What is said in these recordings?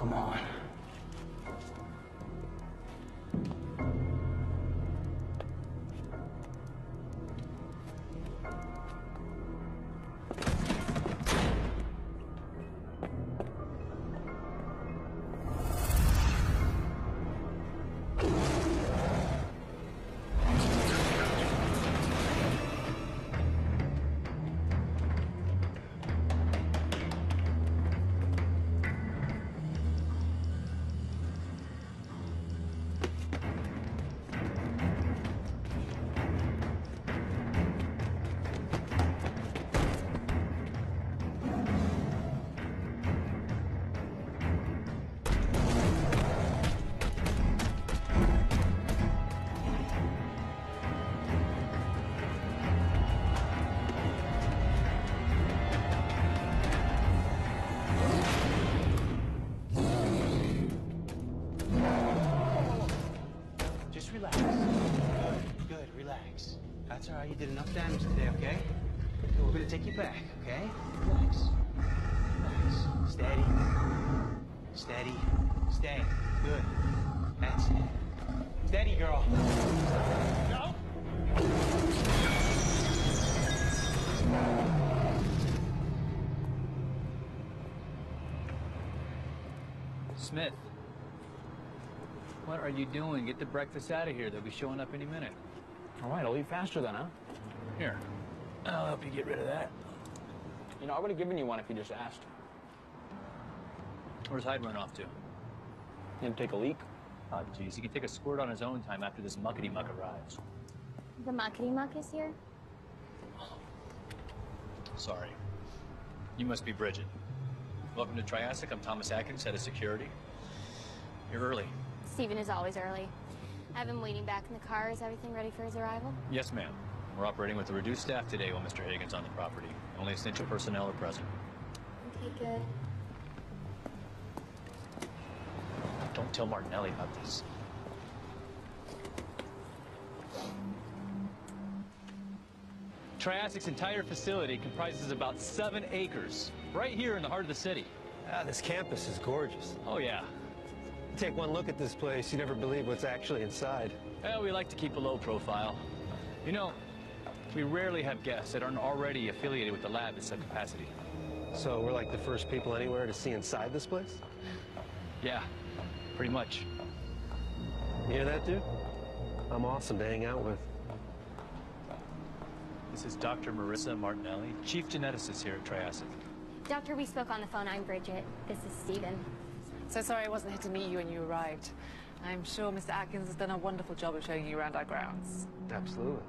Come on. Relax. Good, relax. That's all right, you did enough damage today, okay? We're gonna take you back, okay? Relax. Relax. Steady. Steady. Stay. Good. That's it. Steady, girl. No! Smith. What are you doing? Get the breakfast out of here. They'll be showing up any minute. All right, I'll eat faster then, huh? Here, I'll help you get rid of that. You know, I would have given you one if you just asked. Where's Hyde run off to? You gonna take a leak? Oh, geez, he can take a squirt on his own time after this muckety-muck arrives. The muckety-muck is here? Sorry. You must be Bridget. Welcome to Triassic. I'm Thomas Atkins, head of security. You're early. Stephen is always early. I have him waiting back in the car. Is everything ready for his arrival? Yes, ma'am. We're operating with a reduced staff today while Mr. Hagen's on the property. Only essential personnel are present. Okay, good. Don't tell Martinelli about this. Triassic's entire facility comprises about 7 acres, right here in the heart of the city. Ah, this campus is gorgeous. Oh, yeah. You take one look at this place, you never believe what's actually inside. Well, we like to keep a low profile. You know, we rarely have guests that aren't already affiliated with the lab at some capacity. So we're like the first people anywhere to see inside this place? Yeah, pretty much. You hear that, dude? I'm awesome to hang out with. This is Dr. Marissa Martinelli, chief geneticist here at Triassic. Doctor, we spoke on the phone. I'm Bridget. This is Stephen. So sorry I wasn't here to meet you when you arrived. I'm sure Mr. Atkins has done a wonderful job of showing you around our grounds. Absolutely.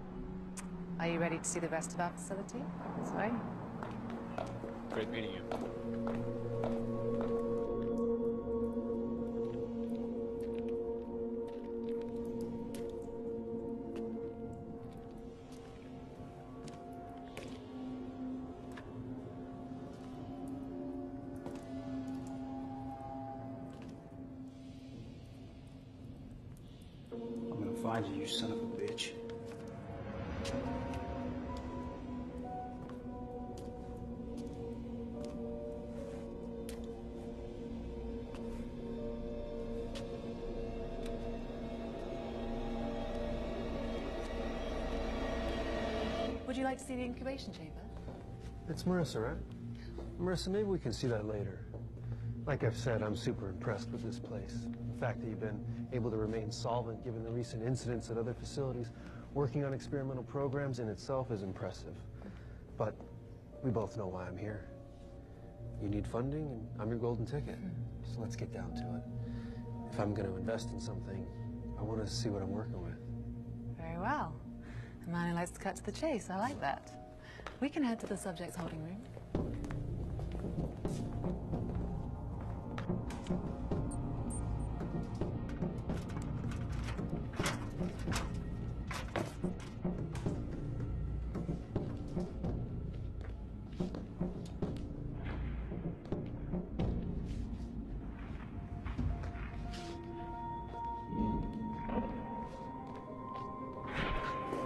Are you ready to see the rest of our facility? Sorry. Great meeting you. I'm gonna find you, you son of a bitch. Would you like to see the incubation chamber? It's Marissa, right? Marissa, maybe we can see that later. Like I've said, I'm super impressed with this place. The fact that you've been able to remain solvent given the recent incidents at other facilities, working on experimental programs in itself is impressive. But we both know why I'm here. You need funding, and I'm your golden ticket. So let's get down to it. If I'm going to invest in something, I want to see what I'm working with. Very well. A man who likes to cut to the chase. I like that. We can head to the subject's holding room.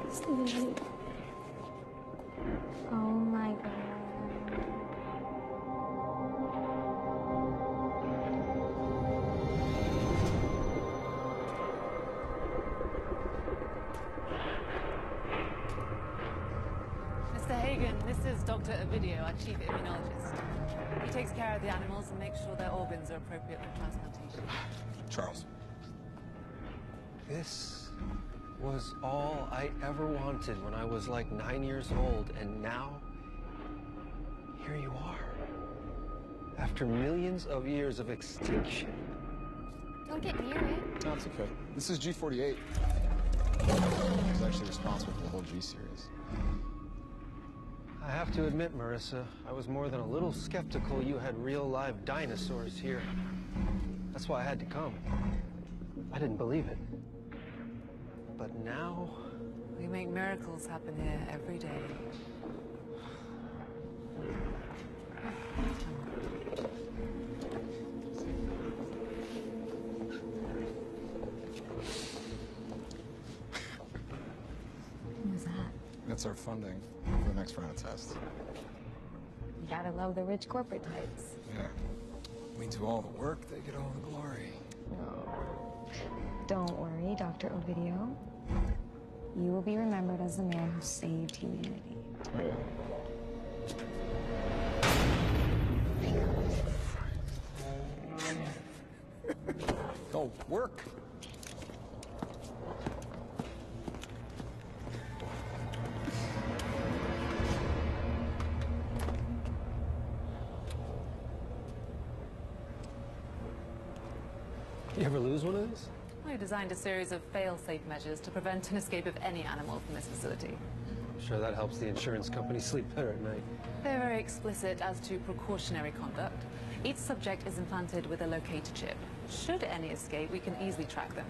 Stephen. Oh my God. is Dr. Ovidio, our chief immunologist. He takes care of the animals and makes sure their organs are appropriate for transplantation. Charles. This was all I ever wanted when I was like 9 years old, and now, here you are. After millions of years of extinction. Don't get near it. No, it's okay. This is G48. He's actually responsible for the whole G series. I have to admit, Marissa, I was more than a little skeptical you had real live dinosaurs here. That's why I had to come. I didn't believe it. But now... We make miracles happen here every day. Who's that? That's our funding for the next round of tests. You gotta love the rich corporate types. Yeah. We do all the work, they get all the glory. Oh. Don't worry, Dr. Ovidio. You will be remembered as the man who saved humanity. Oh, yeah. Go, work! You ever lose one of these? I designed a series of fail-safe measures to prevent an escape of any animal from this facility. I'm sure that helps the insurance company sleep better at night. They're very explicit as to precautionary conduct. Each subject is implanted with a locator chip. Should any escape, we can easily track them.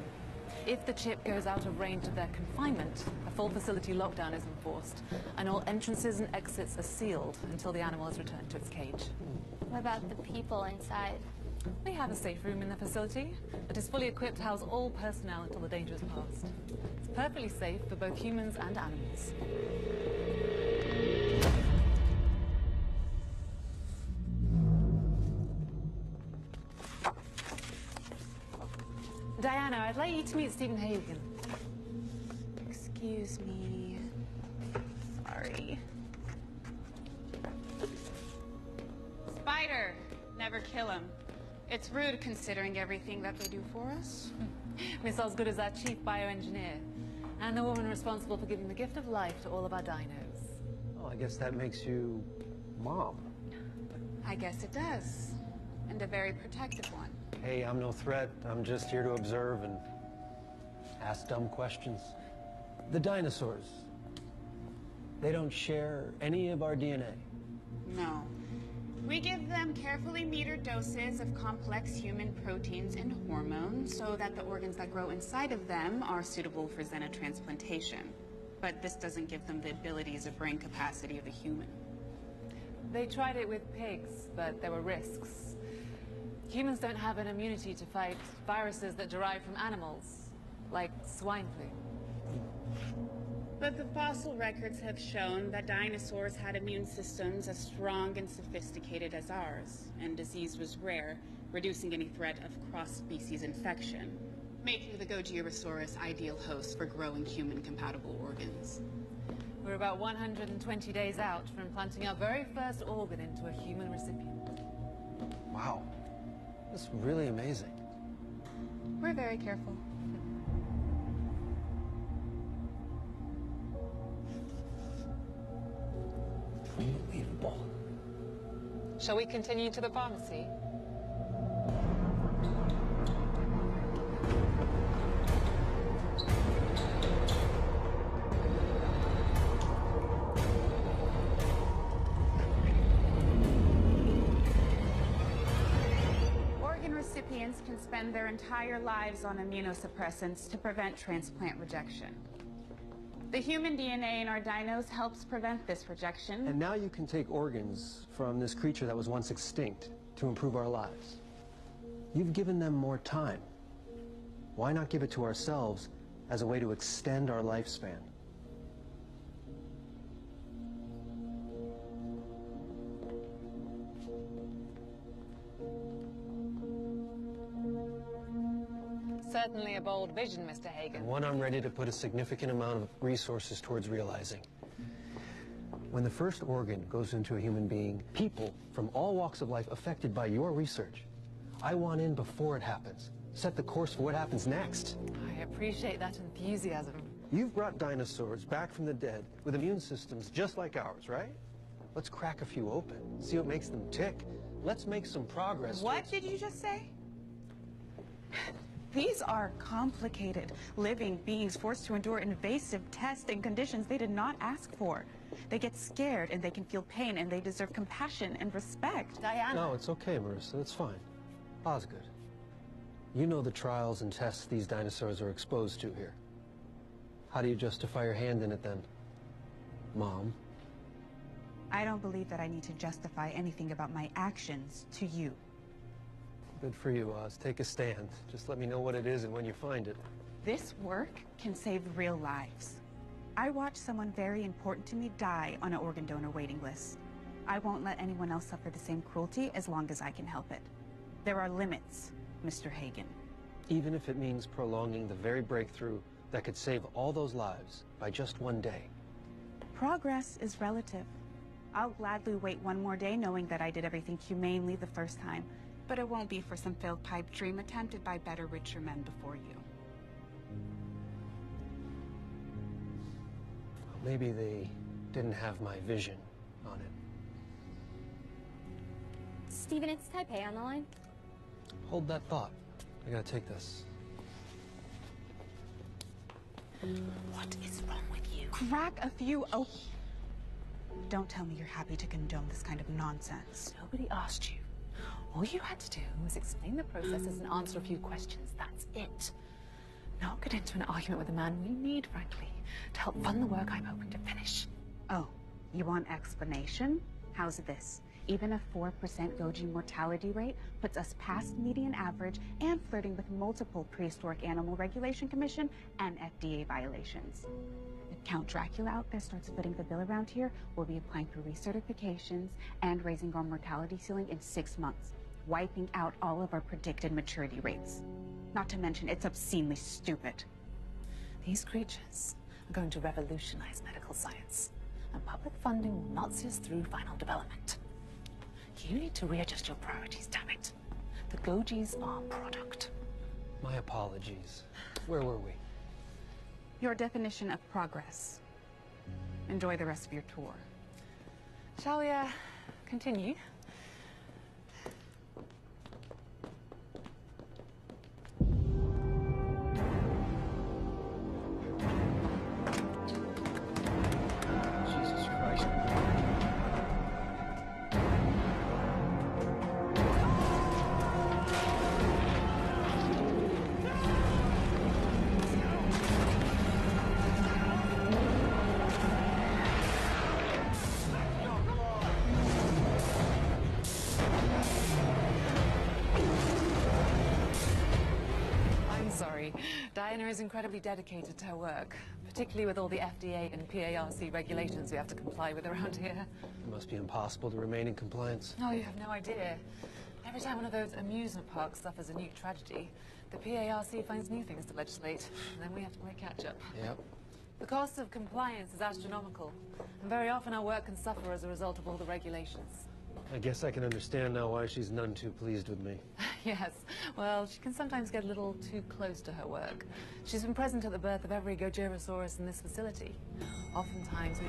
If the chip goes out of range of their confinement, a full facility lockdown is enforced, and all entrances and exits are sealed until the animal is returned to its cage. What about the people inside? We have a safe room in the facility that is fully equipped to house all personnel until the danger is past. It's perfectly safe for both humans and animals. Diana, I'd like you to meet Stephen Hagen. Excuse me. Sorry. Spider! Never kill him. It's rude considering everything that they do for us. Miss Osgood is our chief bioengineer, and the woman responsible for giving the gift of life to all of our dinos. Well, I guess that makes you Mom. I guess it does. And a very protective one. Hey, I'm no threat. I'm just here to observe and ask dumb questions. The dinosaurs, they don't share any of our DNA. No. We give them carefully metered doses of complex human proteins and hormones so that the organs that grow inside of them are suitable for xenotransplantation. But this doesn't give them the abilities or brain capacity of a human. They tried it with pigs, but there were risks. Humans don't have an immunity to fight viruses that derive from animals, like swine flu. But the fossil records have shown that dinosaurs had immune systems as strong and sophisticated as ours, and disease was rare, reducing any threat of cross-species infection, making the Gogiosaurus ideal host for growing human-compatible organs. We're about 120 days out from implanting our very first organ into a human recipient. Wow, that's really amazing. We're very careful. Unbelievable. Shall we continue to the pharmacy? Organ recipients can spend their entire lives on immunosuppressants to prevent transplant rejection. The human DNA in our dinos helps prevent this rejection. And now you can take organs from this creature that was once extinct to improve our lives. You've given them more time. Why not give it to ourselves as a way to extend our lifespan? Certainly a bold vision, Mr. Hagen. One I'm ready to put a significant amount of resources towards realizing. When the first organ goes into a human being, people from all walks of life affected by your research, I want in before it happens. Set the course for what happens next. I appreciate that enthusiasm. You've brought dinosaurs back from the dead with immune systems just like ours, right? Let's crack a few open, see what makes them tick. Let's make some progress. What did you just say? These are complicated, living beings forced to endure invasive tests and conditions they did not ask for. They get scared and they can feel pain and they deserve compassion and respect. Diana. No, it's okay, Marissa. It's fine. Osgood, you know the trials and tests these dinosaurs are exposed to here. How do you justify your hand in it then, Mom? I don't believe that I need to justify anything about my actions to you. Good for you, Oz. Take a stand. Just let me know what it is and when you find it. This work can save real lives. I watched someone very important to me die on an organ donor waiting list. I won't let anyone else suffer the same cruelty as long as I can help it. There are limits, Mr. Hagen. Even if it means prolonging the very breakthrough that could save all those lives by just one day. Progress is relative. I'll gladly wait one more day knowing that I did everything humanely the first time, but it won't be for some failed pipe dream attempted by better, richer men before you. Maybe they didn't have my vision on it. Steven, it's Taipei on the line. Hold that thought. I gotta take this. What is wrong with you? Crack a few open. Don't tell me you're happy to condone this kind of nonsense. Nobody asked you. All you had to do was explain the processes and answer a few questions. That's it. Not get into an argument with a man we need, frankly, to help fund the work I'm hoping to finish. Oh, you want explanation? How's this? Even a 4% Goji mortality rate puts us past median average and flirting with multiple prehistoric animal regulation commission and FDA violations. If Count Dracula out there starts footing the bill around here, we'll be applying for recertifications and raising our mortality ceiling in 6 months, wiping out all of our predicted maturity rates. Not to mention, it's obscenely stupid. These creatures are going to revolutionize medical science, and public funding will not see us through final development. You need to readjust your priorities, damn it. The Gojis are product. My apologies. Where were we? Your definition of progress. Enjoy the rest of your tour. Shall we, continue? Jesus Christ. Diana is incredibly dedicated to her work, particularly with all the FDA and PARC regulations we have to comply with around here. It must be impossible to remain in compliance. Oh, you have no idea. Every time one of those amusement parks suffers a new tragedy, the PARC finds new things to legislate, and then we have to play catch-up. Yep. The cost of compliance is astronomical, and very often our work can suffer as a result of all the regulations. I guess I can understand now why she's none too pleased with me. Yes, well, she can sometimes get a little too close to her work. She's been present at the birth of every Gojirasaurus in this facility. Oftentimes we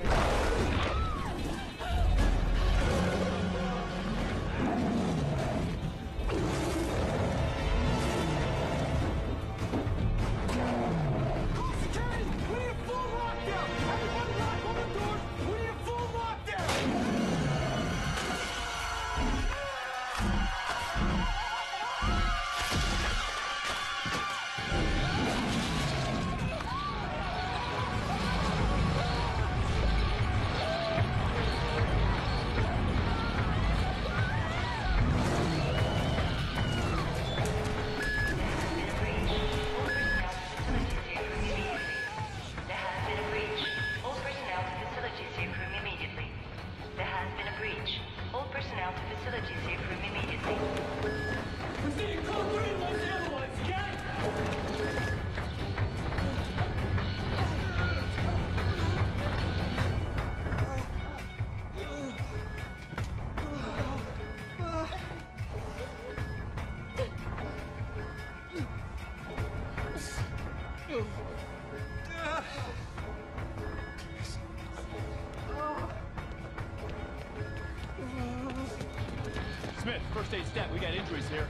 First aid stat, we got injuries here.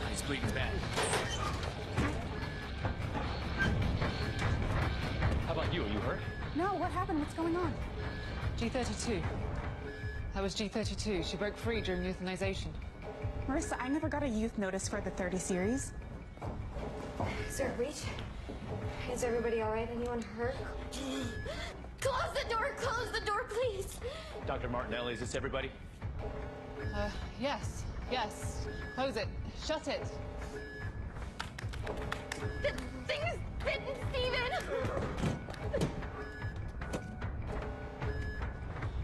He's bleeding bad. How about you? Are you hurt? No, what happened? What's going on? G32. That was G32. She broke free during euthanization. Marissa, I never got a youth notice for the 30 series. Sir, Breach? Is everybody all right? Anyone hurt? Close the door, please. Dr. Martinelli, is this everybody? Yes. Yes. Close it. Shut it. The thing is bitten, Steven!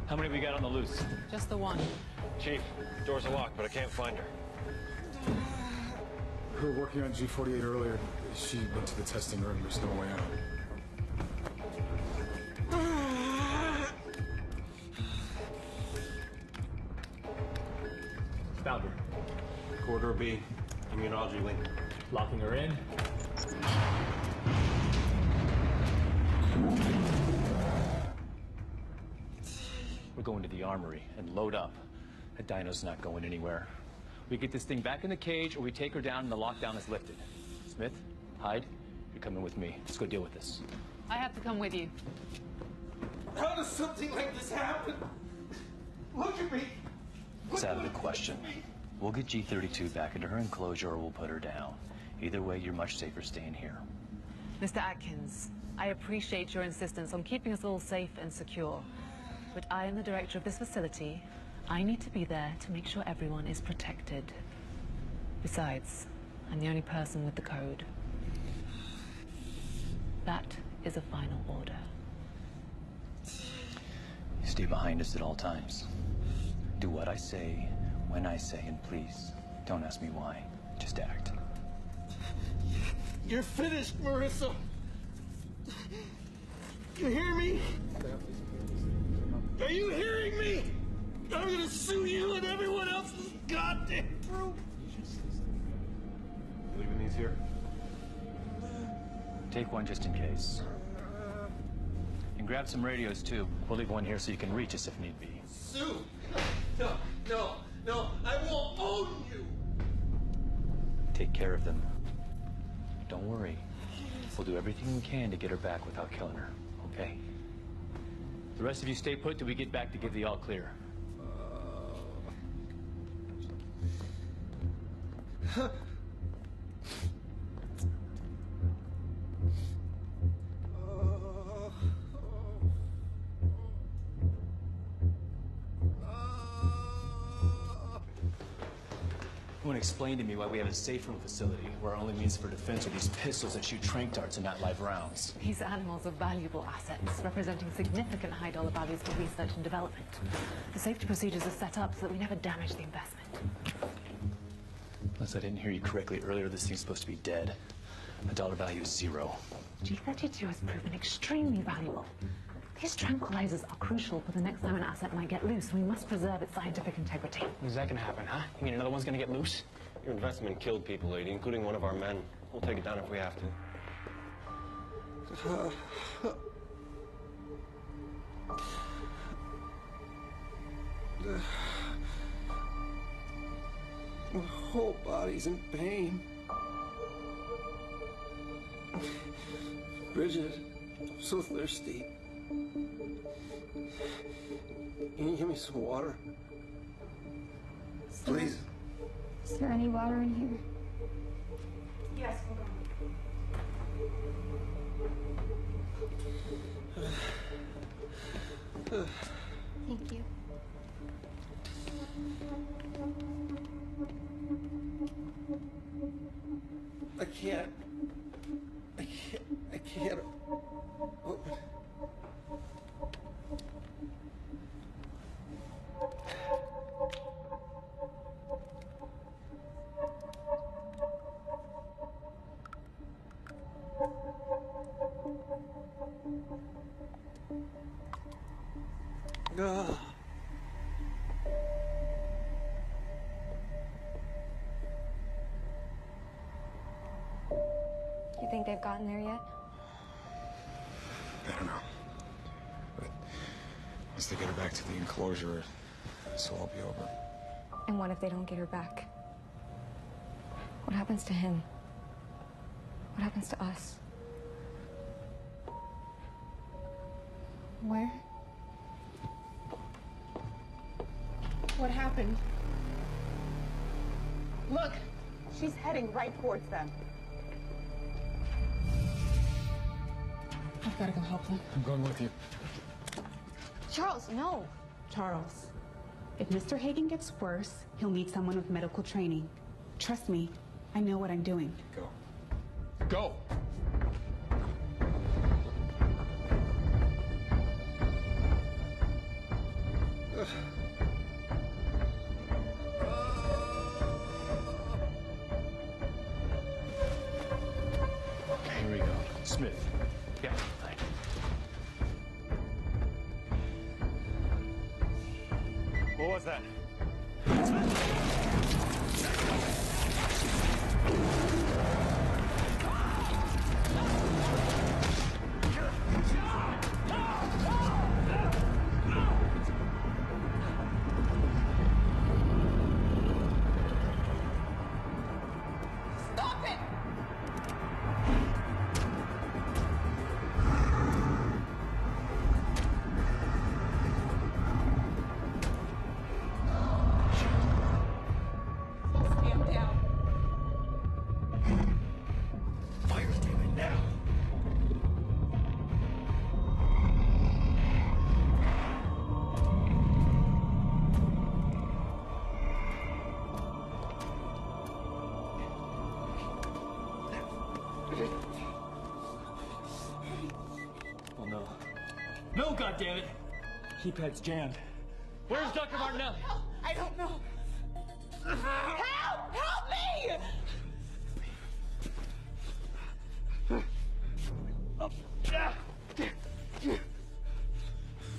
How many we got on the loose? Just the one. Chief, doors are locked, but I can't find her. We were working on G48 earlier. She went to the testing room. There's no way out. Found her. Corridor B, immunology wing. Locking her in. We're going to the armory and load up. The dino's not going anywhere. We get this thing back in the cage, or we take her down and the lockdown is lifted. Smith, Hyde, you're coming with me. Let's go deal with this. I have to come with you. How does something like this happen? Look at me. It's out of the question. We'll get G32 back into her enclosure, or we'll put her down. Either way, you're much safer staying here. Mr. Atkins, I appreciate your insistence on keeping us all safe and secure. But I am the director of this facility. I need to be there to make sure everyone is protected. Besides, I'm the only person with the code. That is a final order. You stay behind us at all times. Do what I say, when I say, and please, don't ask me why. Just act. You're finished, Marissa. You hear me? Are you hearing me? I'm gonna sue you and everyone else's goddamn group. Leaving these here? Take one just in case. And grab some radios, too. We'll leave one here so you can reach us if need be. Sue? No, I won't own you. Take care of them. Don't worry. We'll do everything we can to get her back without killing her, okay? The rest of you stay put till we get back to give the all clear. You want to explain to me why we have a safe room facility where our only means for defense are these pistols that shoot tranq darts and not live rounds? These animals are valuable assets, representing significant high-dollar values for research and development. The safety procedures are set up so that we never damage the investment. Unless I didn't hear you correctly earlier, this thing's supposed to be dead. The dollar value is 0. G32 has proven extremely valuable. These tranquilizers are crucial for the next time an asset might get loose. We must preserve its scientific integrity. When's that gonna happen, huh? You mean another one's gonna get loose? Your investment killed people, lady, including one of our men. We'll take it down if we have to. My whole body's in pain. Bridget, I'm so thirsty. Can you give me some water? Please? Is there any water in here? Yes, hold on. Thank you. I can't. Open. You think they've gotten there yet? I don't know. But once they get her back to the enclosure, this will all be over. And what if they don't get her back? What happens to him? What happens to us? Where? What happened? Look, she's heading right towards them. I've got to go help them. I'm going with you. Charles, no. Charles, if Mr. Hagen gets worse, he'll need someone with medical training. Trust me, I know what I'm doing. Go. Go! Okay, here we go. Smith. Yeah, right. What was that? Stop it! Stand down. Fire, damn it, now! Oh no. No, goddammit! Keypad's jammed. Where's Dr. Martinelli? I don't know. Help! Help me!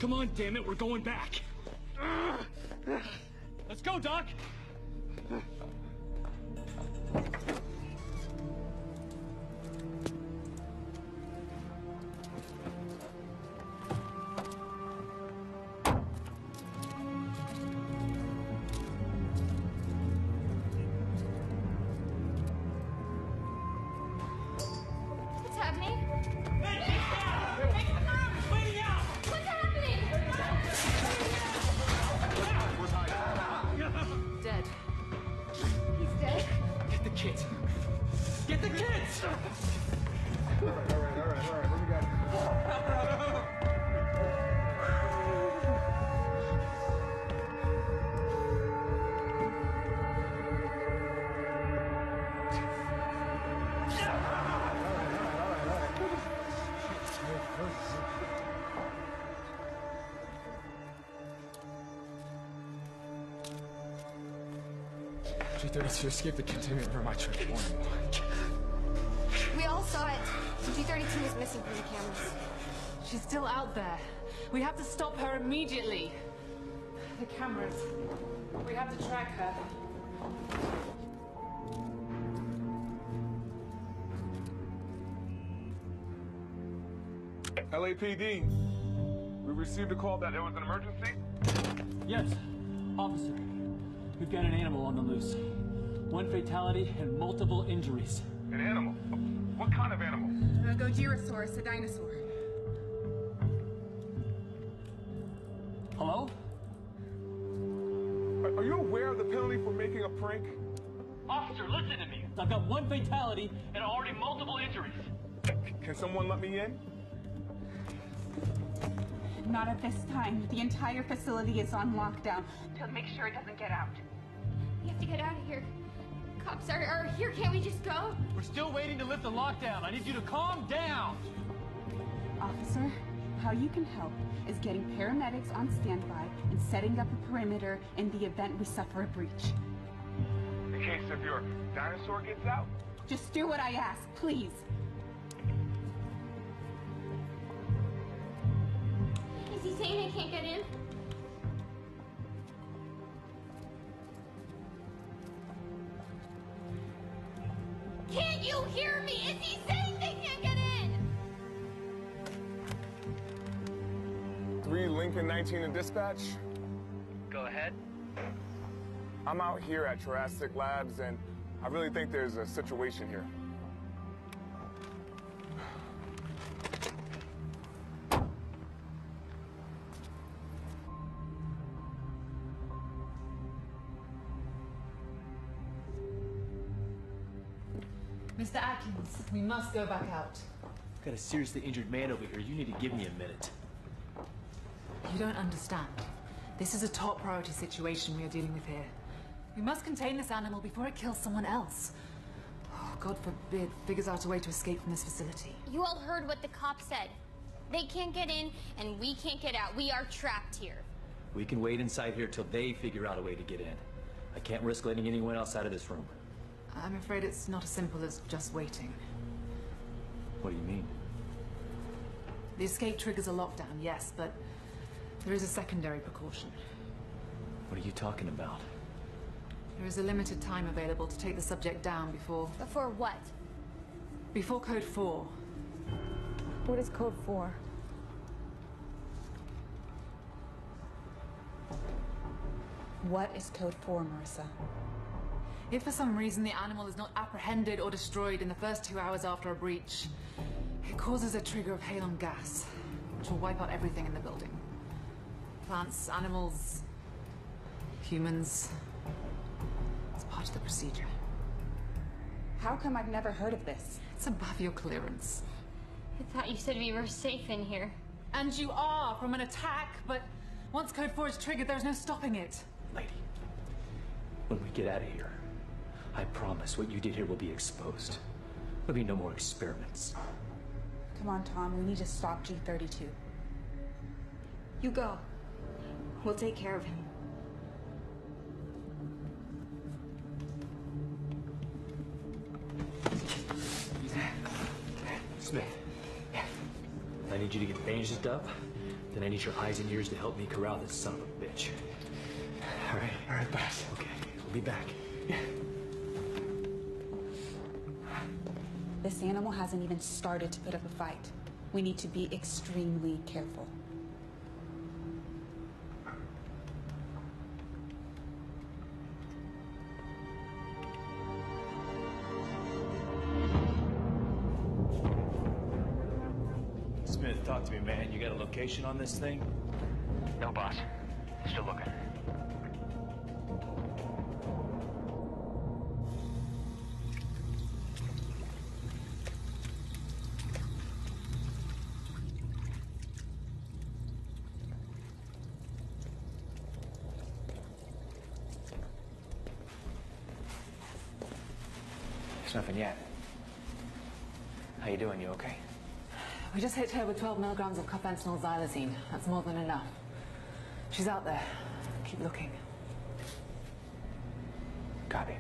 Come on, damn it, we're going back. Let's go, Doc. What's happening? Waiting out! What's happening? Dead. He's dead. Get the kids. Get the kids! All right. What do we got? G32 escaped the containment room. I tried to warn him. We all saw it. G32 was missing from the cameras. She's still out there. We have to stop her immediately. The cameras. We have to track her. LAPD. We received a call that there was an emergency. Yes, officer. We've got an animal on the loose. One fatality and multiple injuries. An animal? What kind of animal? Gojirasaurus, a dinosaur. Hello? Are you aware of the penalty for making a prank? Officer, listen to me. I've got one fatality and already multiple injuries. Can someone let me in? Not at this time. The entire facility is on lockdown to make sure it doesn't get out. We have to get out of here. Cops are here. Can't we just go? We're still waiting to lift the lockdown. I need you to calm down. Officer, how you can help is getting paramedics on standby and setting up a perimeter in the event we suffer a breach. In case if your dinosaur gets out? Just do what I ask, please. Is he saying I can't get in? Can't you hear me? Is he saying they can't get in? 3 Lincoln 19 in dispatch. Go ahead. I'm out here at Jurassic Labs, and I really think there's a situation here. Mr. Atkins, we must go back out. I've got a seriously injured man over here. You need to give me a minute. You don't understand. This is a top priority situation we are dealing with here. We must contain this animal before it kills someone else. Oh, God forbid, figures out a way to escape from this facility. You all heard what the cop said. They can't get in, and we can't get out. We are trapped here. We can wait inside here till they figure out a way to get in. I can't risk letting anyone else out of this room. I'm afraid it's not as simple as just waiting. What do you mean? The escape triggers a lockdown, yes, but there is a secondary precaution. What are you talking about? There is a limited time available to take the subject down before... Before what? Before Code 4. What is Code 4? What is Code 4, Marissa? If for some reason the animal is not apprehended or destroyed in the first 2 hours after a breach, it causes a trigger of halon gas, which will wipe out everything in the building. Plants, animals, humans. It's part of the procedure. How come I've never heard of this? It's above your clearance. I thought you said we were safe in here. And you are from an attack, but once Code 4 is triggered, there's no stopping it. Lady, when we get out of here, I promise what you did here will be exposed. There'll be no more experiments. Come on, Tom, we need to stop G32. You go. We'll take care of him. Smith, I need you to get bandaged up, then I need your eyes and ears to help me corral this son of a bitch. All right, boss. Okay, we'll be back. This animal hasn't even started to put up a fight. We need to be extremely careful. Smith, talk to me, man. You got a location on this thing? No, boss. Still looking. There's nothing yet. How you doing? You okay? We just hit her with 12 milligrams of carfentanil xylazine. That's more than enough. She's out there. Keep looking. Copy.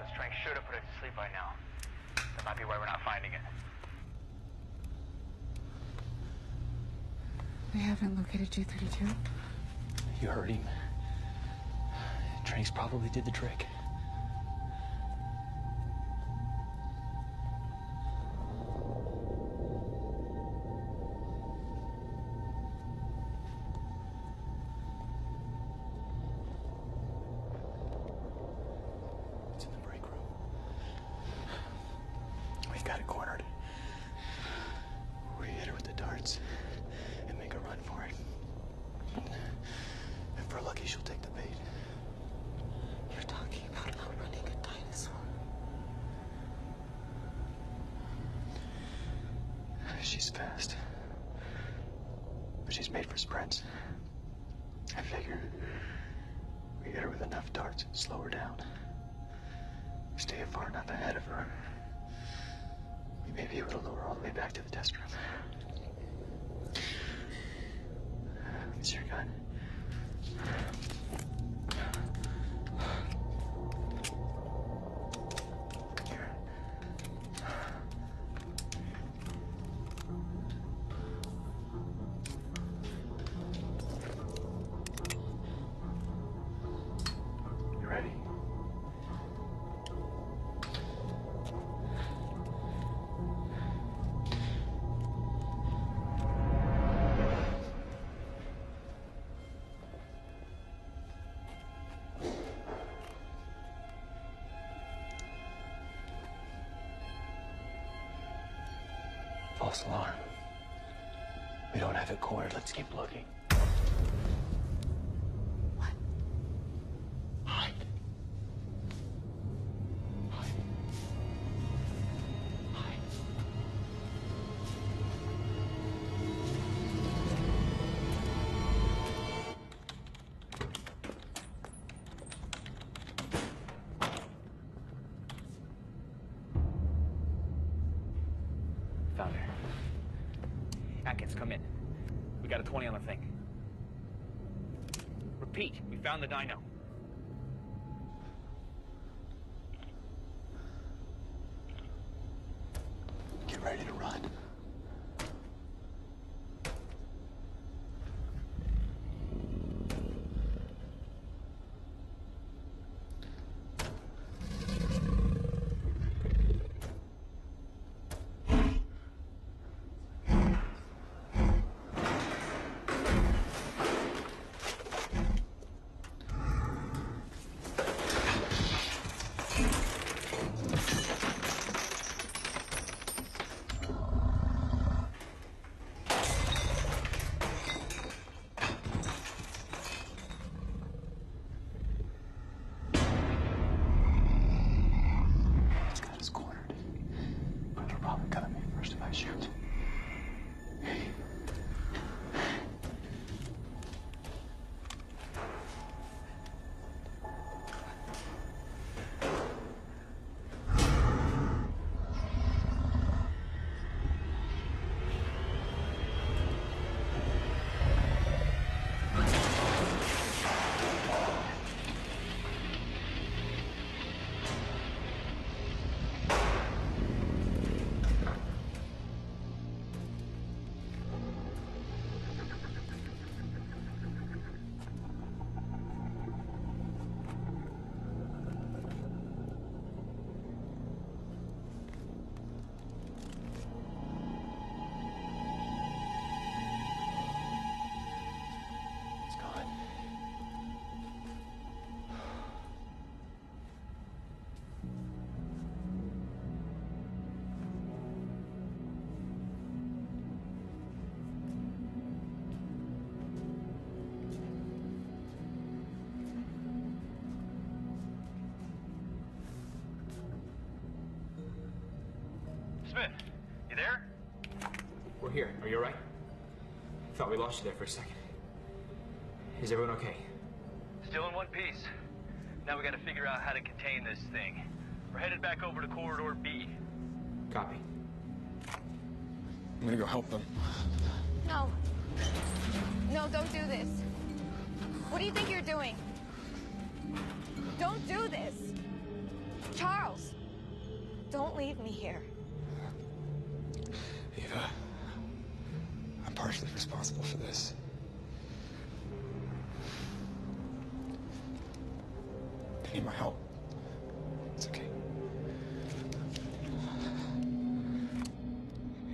This train should have put it to sleep by now. That might be why we're not finding it. We haven't located G32. You heard him. Tranks probably did the trick. It's in the break room. We've got it cornered. We hit her with the darts and make a run for it. If we're lucky, she'll take the bait. You're talking about outrunning a dinosaur. She's fast. But she's made for sprints. I figure we hit her with enough darts and slow her down. Stay far enough ahead of her. We may be able to lure her all the way back to the test room. Let me see your gun. Here. You ready? False alarm. We don't have it cornered. Let's keep looking. What? Hide. Hide. Hide. Found her. Atkins, come in. We got a 20 on the thing. Repeat, we found the dino. Get ready to run. Shoot. Smith, you there? We're here. Are you all right? Thought we lost you there for a second. Is everyone okay? Still in one piece. Now we gotta figure out how to contain this thing. We're headed back over to Corridor B. Copy. I'm gonna go help them. No. No, don't do this. What do you think you're doing? Don't do this. Charles, don't leave me here. Eva, I'm partially responsible for this. I need my help. It's okay.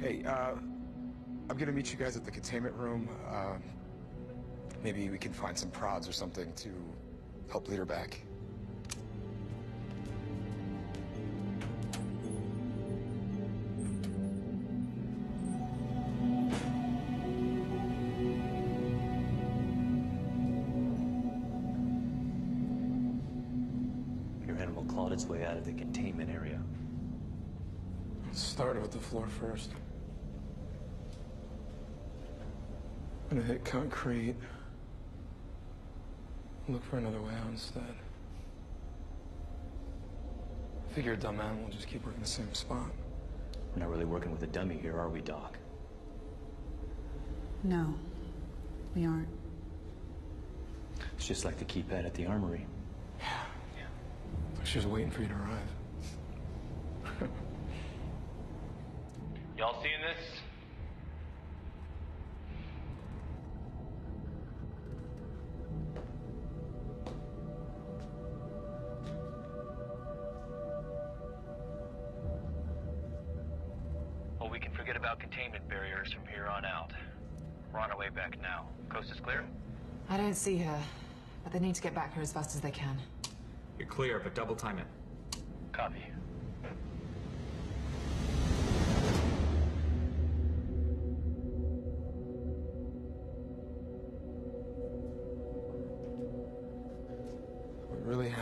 Hey, I'm gonna meet you guys at the containment room. Maybe we can find some prods or something to help lead her back. Your animal clawed its way out of the containment area. Let's start with the floor first. I'm gonna hit concrete. Look for another way out instead. Figure a dumb animal will just keep working the same spot. We're not really working with a dummy here, are we, Doc? No, we aren't. It's just like the keypad at the armory. Yeah. She was waiting for you to arrive. Y'all seeing this? Well, we can forget about containment barriers from here on out. We're on our way back now. Coast is clear? I don't see her, but they need to get back here as fast as they can. You're clear, but double time it. Copy.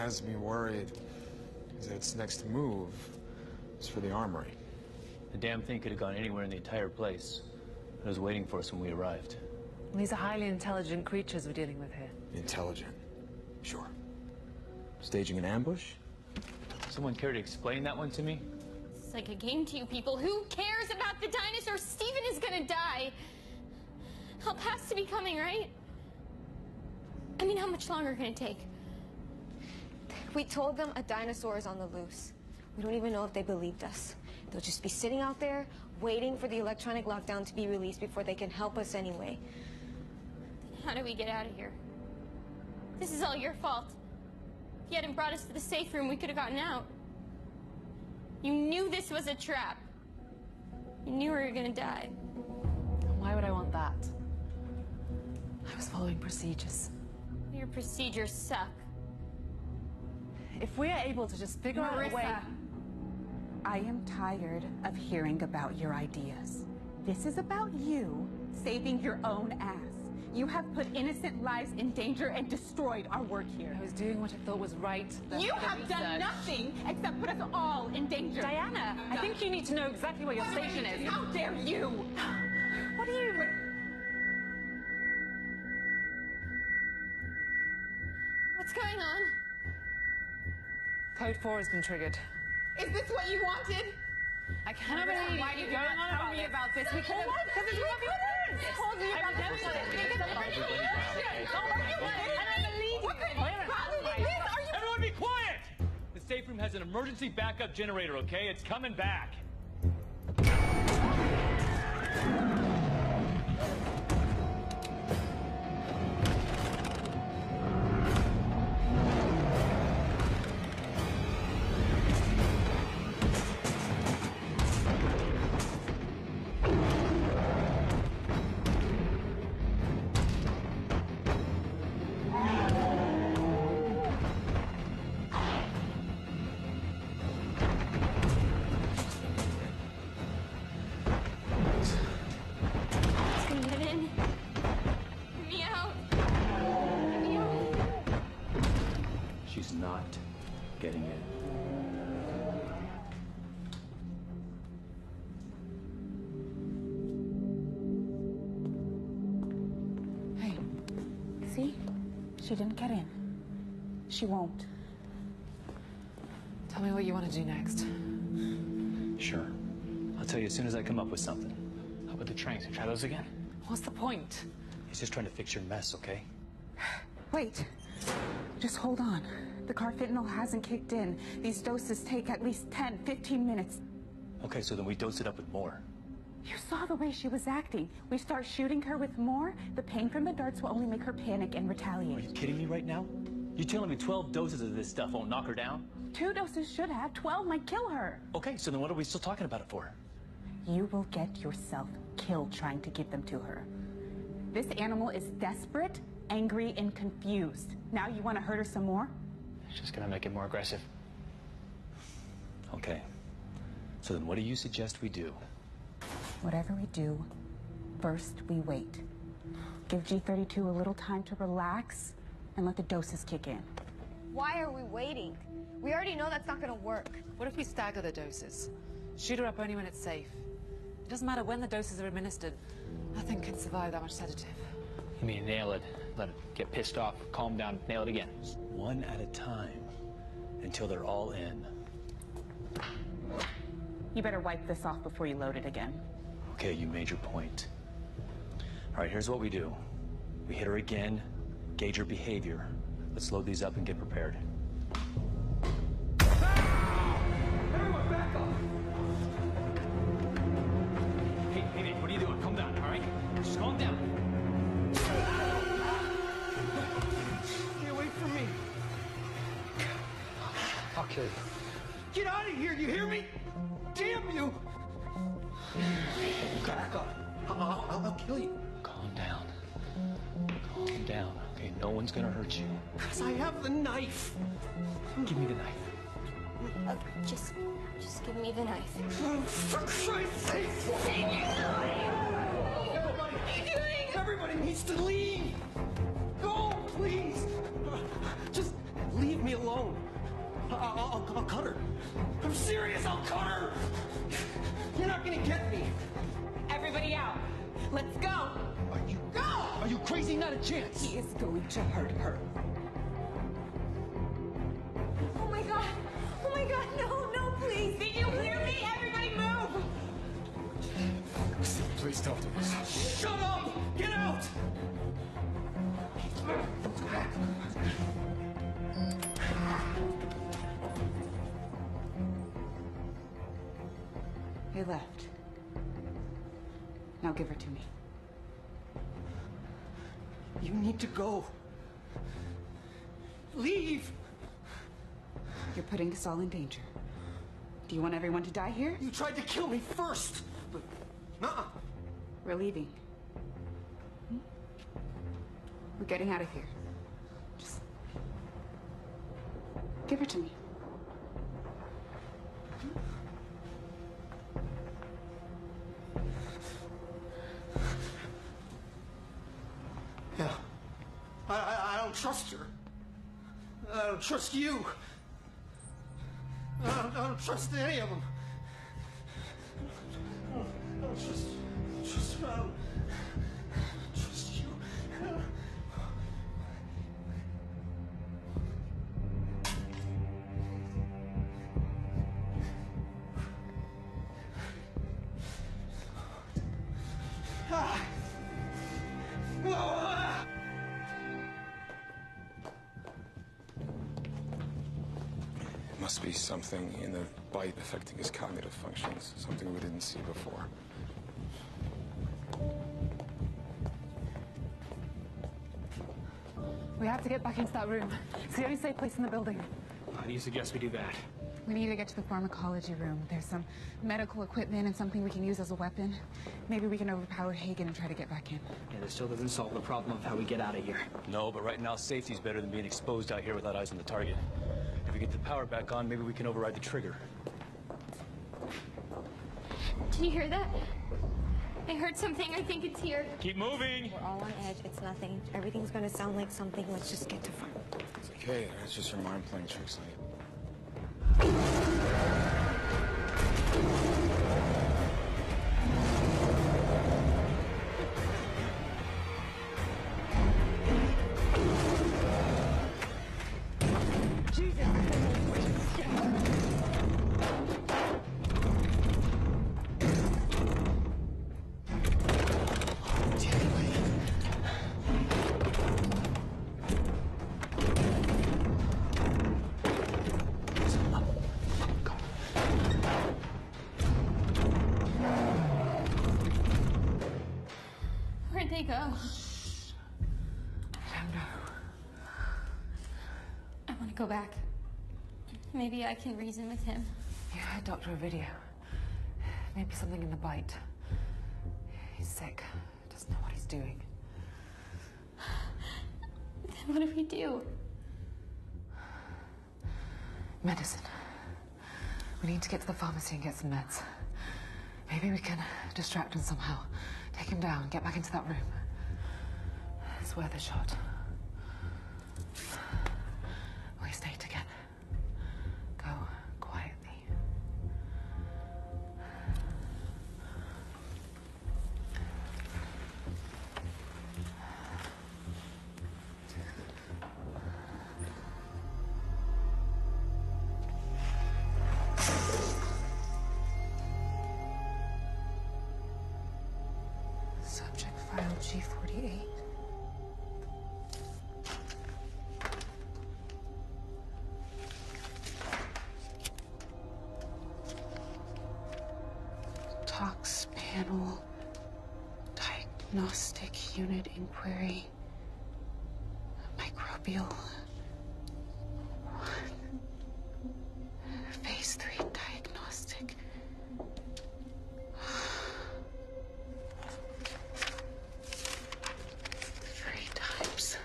has me worried is that its next move is for the armory. The damn thing could have gone anywhere in the entire place. It was waiting for us when we arrived. These are highly intelligent creatures we're dealing with here. Intelligent. Sure. Staging an ambush? Someone care to explain that one to me? It's like a game to you people. Who cares about the dinosaurs? Steven is gonna die. Help has to be coming, right? I mean, how much longer can it take? We told them a dinosaur is on the loose. We don't even know if they believed us. They'll just be sitting out there, waiting for the electronic lockdown to be released before they can help us anyway. How do we get out of here? This is all your fault. If you hadn't brought us to the safe room, we could have gotten out. You knew this was a trap. You knew we were gonna die. Why would I want that? I was following procedures. Your procedures suck. If we are able to just figure out a way... I am tired of hearing about your ideas. This is about you saving your own ass. You have put innocent lives in danger and destroyed our work here. I was doing what I thought was right. You have done nothing except put us all in danger. Diana, I think you need to know exactly where your station is. How dare you? What are you... What's going on? Code 4 has been triggered. Is this what you wanted? I cannot believe why you're did you going not on tell me about this? We Well, why? Because it's what you want. told me about this. Everyone be quiet! The safe room has an emergency backup generator, okay? It's coming back. She's not getting in. Hey, see? She didn't get in. She won't. Tell me what you want to do next. Sure. I'll tell you as soon as I come up with something. How about the tranks? Try those again? What's the point? He's just trying to fix your mess, okay? Wait. Just hold on. The carfentanil hasn't kicked in. These doses take at least 10, 15 minutes. Okay, so then we dose it up with more. You saw the way she was acting. We start shooting her with more, the pain from the darts will only make her panic and retaliate. Are you kidding me right now? You're telling me 12 doses of this stuff won't knock her down? 2 doses should have. 12 might kill her. Okay, so then what are we still talking about it for? You will get yourself killed trying to give them to her. This animal is desperate, angry, and confused. Now you want to hurt her some more? It's just gonna make it more aggressive. Okay. So then what do you suggest we do? Whatever we do, first we wait. Give G32 a little time to relax and let the doses kick in. Why are we waiting? We already know that's not gonna work. What if we stagger the doses? Shoot her up only when it's safe. It doesn't matter when the doses are administered. Nothing can survive that much sedative. You mean nail it, let it get pissed off, calm down, nail it again. One at a time, until they're all in. You better wipe this off before you load it again. Okay, you made your point. All right, here's what we do. We hit her again, gauge her behavior. Let's load these up and get prepared. Everyone back off! Hey, what are you doing? Calm down, all right? Just calm down. Stay away from me! I'll kill you. Get out of here, you hear me? Damn you! Back up. I'll kill you. Calm down. Calm down, okay? No one's gonna hurt you. Because I have the knife. Give me the knife. Just give me the knife. For Christ's sake! Everybody needs to leave! Go, please! Just leave me alone. I'll cut her. I'm serious, I'll cut her! You're not gonna get me! Everybody out! Let's go! Are you crazy? Not a chance! He is going to hurt her. Oh my god! Oh my god, no, please! Did you hear me? Everybody move! Please don't do this. Shut up! Get out! They left. Now give her to me. You need to go. Leave! You're putting us all in danger. Do you want everyone to die here? You tried to kill me first, but nuh-uh. We're leaving. We're getting out of here. Just give her to me. Yeah. I don't trust her. I don't trust you. I don't trust any of them. I don't trust her. I don't trust you. Must be something in the bite affecting his cognitive functions, something we didn't see before. We have to get back into that room. It's the only safe place in the building. How do you suggest we do that? We need to get to the pharmacology room. There's some medical equipment and something we can use as a weapon. Maybe we can overpower Hagen and try to get back in. Yeah, this still doesn't solve the problem of how we get out of here. No, but right now safety's better than being exposed out here without eyes on the target. If we get the power back on, maybe we can override the trigger. Did you hear that? I heard something. I think it's here. Keep moving! We're all on edge. It's nothing. Everything's gonna sound like something. Let's just get to farm. It's okay, it's just your mind playing tricks on you. Where'd they go? I don't know. I want to go back. Maybe I can reason with him. Yeah, Dr. Ovidio. Maybe something in the bite. He's sick. Doesn't know what he's doing. Then what do we do? Medicine. We need to get to the pharmacy and get some meds. Maybe we can distract him somehow. Take him down, get back into that room. It's worth a shot. We stay together. Go quietly. Subject file G48. Tox panel. Diagnostic unit inquiry. Microbial. Phase 3 diagnostic. 3 times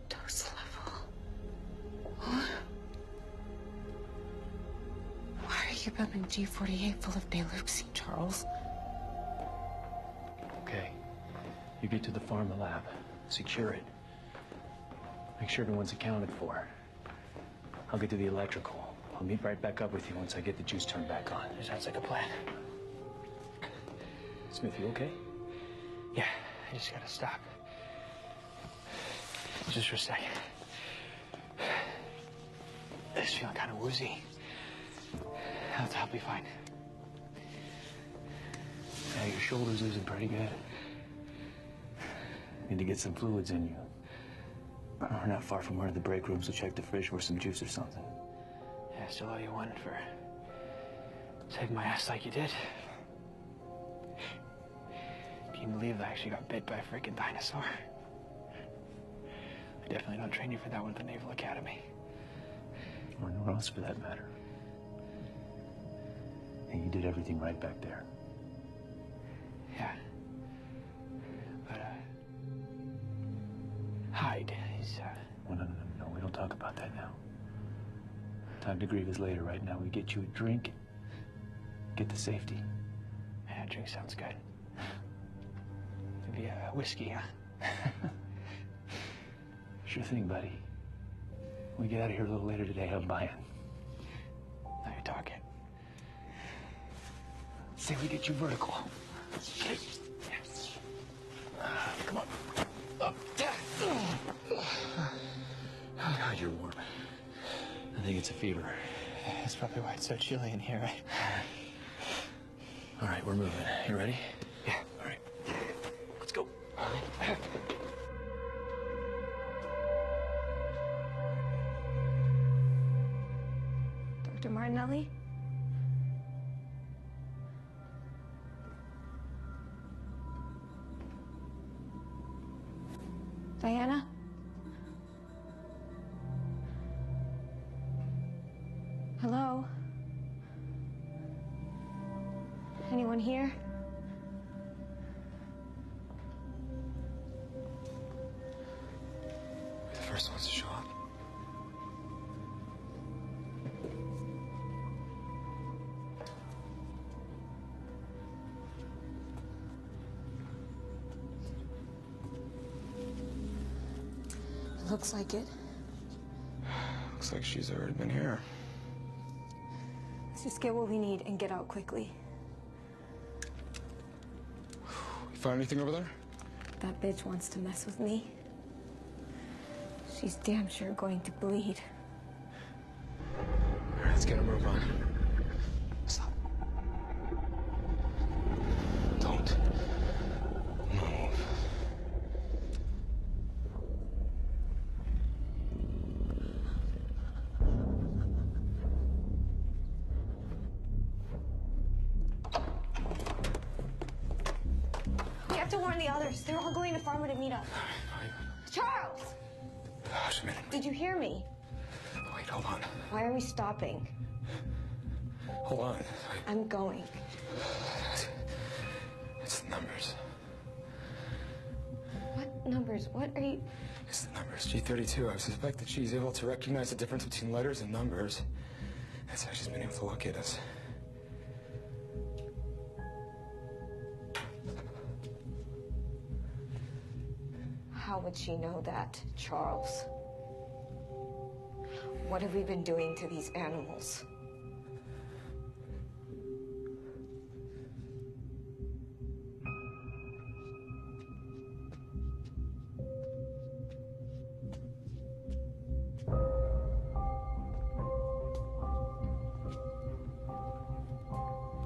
dose level. What? Why are you building G48 full of Deluxine, Charles? Okay. You get to the pharma lab. Secure it. Make sure everyone's accounted for. I'll get to the electrical. I'll meet right back up with you once I get the juice turned back on. Sounds like a plan. Smith, you okay? Yeah, I just gotta stop. Just for a second. I'm just feeling kind of woozy. I'll be fine. Yeah, your shoulder's losing pretty good. Need to get some fluids in you. We're not far from one of the break rooms, so check the fridge for some juice or something. Yeah, I still owe you one for saving my ass like you did. Can you believe I actually got bit by a freaking dinosaur? I definitely don't train you for that one at the Naval Academy. Or nowhere else for that matter. And you did everything right back there. Yeah. But, Hyde, he's, No, we don't talk about that now. Time to grieve is later. Right now, we get you a drink, get to safety. Yeah, a drink sounds good. Maybe a whiskey, huh? Sure thing, buddy. When we get out of here a little later today, I'm buying. Now you're talking. Say we get you vertical. Okay. Yes. Come on. Up. God, you're warm. I think it's a fever. That's probably why it's so chilly in here, right? All right, we're moving. You ready? Yeah. All right. Let's go. Dr. Martinelli? Diana? Hello? Anyone here? We're the first ones to show up. Looks like it. Looks like she's already been here. Let's just get what we need and get out quickly. You find anything over there? That bitch wants to mess with me. She's damn sure going to bleed. All right, let's get a move on. Stop. Don't move. We have to warn the others. They're all going to Farmer to meet up. Charles! Gosh, a minute. Did you hear me? Wait, hold on. Why are we stopping? Hold on. I'm going. It's the numbers. What numbers? What are you... It's the numbers. G32. I suspect that she's able to recognize the difference between letters and numbers. That's how she's been able to locate us. How would she know that, Charles? What have we been doing to these animals?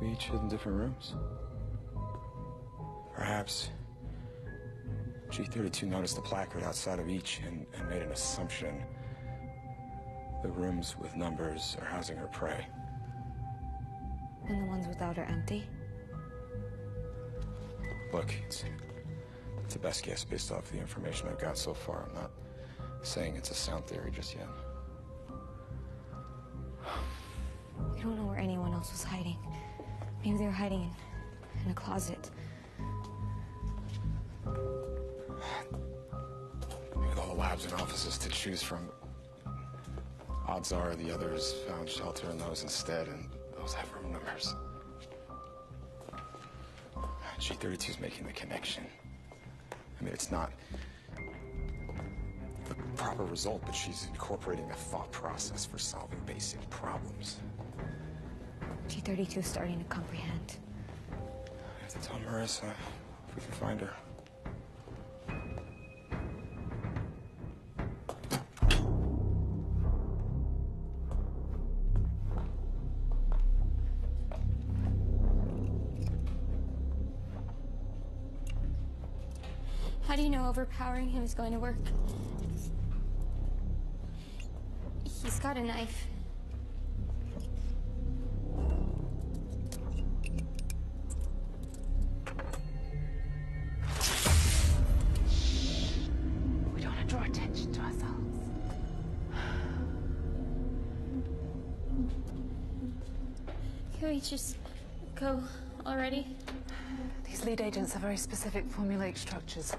We each hid in different rooms. Perhaps G32 noticed the placard outside of each and made an assumption. The rooms with numbers are housing her prey. And the ones without are empty? Look, it's the best guess based off the information I've got so far. I'm not saying it's a sound theory just yet. We don't know where anyone else was hiding. Maybe they were hiding in a closet. With all the labs and offices to choose from, odds are the others found shelter in those instead, and those have room numbers. G32's making the connection. I mean, it's not the proper result, but she's incorporating a thought process for solving basic problems. T-32 is starting to comprehend. I have to tell Marissa if we can find her. How do you know overpowering him is going to work? He's got a knife. We don't want to draw attention to ourselves. Can we just go already? These lead agents have very specific formulaic structures.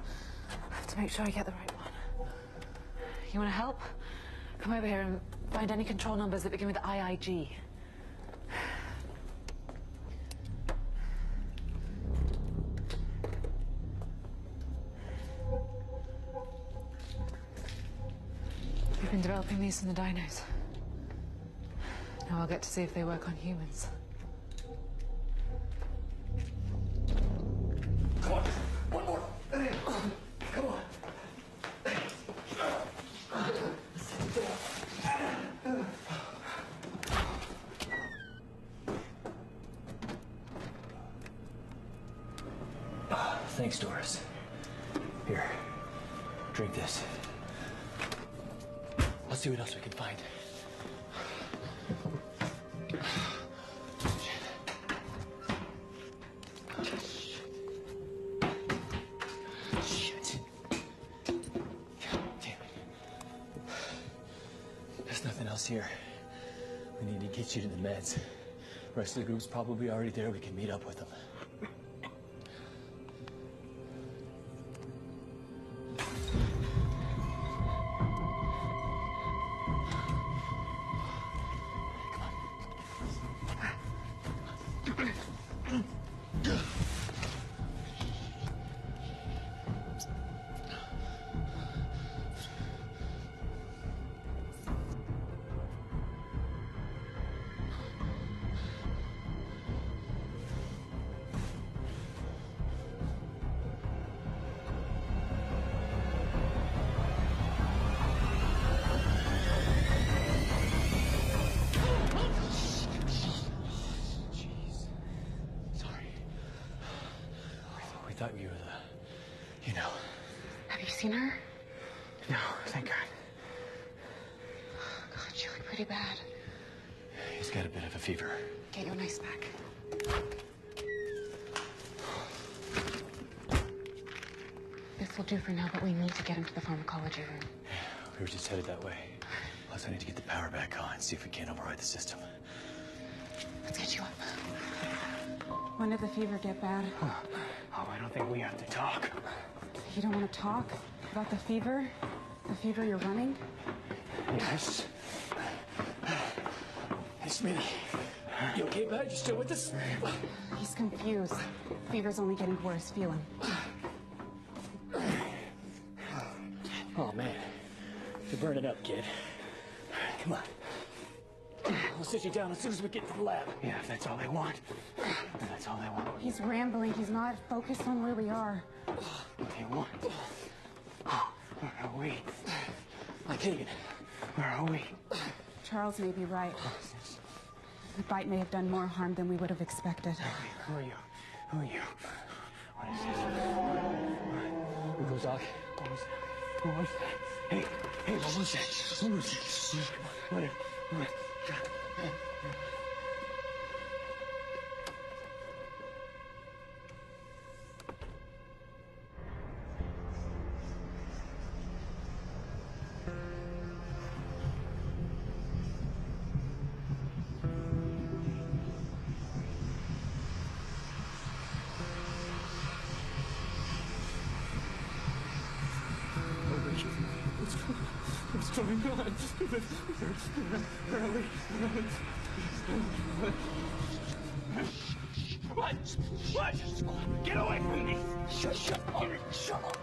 I have to make sure I get the right one. You want to help? Come over here and find any control numbers that begin with IIG. We've been developing these in the dinos. Now I'll get to see if they work on humans. Come on, one more. Come on. Thanks, Doris. Here, drink this. Let's see what else we can find. Shit. God damn it. There's nothing else here. We need to get you to the meds. The rest of the group's probably already there. We can meet up with them. I thought you were the, you know. Have you seen her? No, thank God. God, she looked pretty bad. He's got a bit of a fever. Get your nice back. This will do for now, but we need to get him to the pharmacology room. We were just headed that way. Plus, I need to get the power back on, see if we can't override the system. Let's get you up. When did the fever get bad? Oh, I don't think we have to talk. You don't want to talk about the fever? The fever you're running? Yes. Hey, Smitty. You okay, bud? You still with us? He's confused. Fever's only getting worse. Feel him. Oh, man. You're burning up, kid. Come on. We'll sit you down as soon as we get to the lab. Yeah, if that's all they want. That's all they want. He's rambling. He's not focused on where we are. What they want. Where are we? Like Hagen. Where are we? Charles may be right. The bite may have done more harm than we would have expected. Who are you? Who are you? What is this? Who goes, Doc? What was that? What was that? Hey, what was that? What was that? What? What's going on? Where are we? What? What? Get away from me! Shut up! Shut up!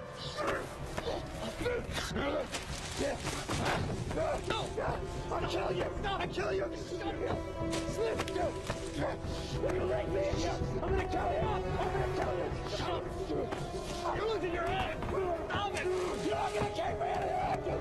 I'll kill you! I'll kill you! Slip! You leave me in here! I'm gonna kill you! I'm gonna kill you! Shut up! You're losing your head! Stop it! You're not gonna keep me in here!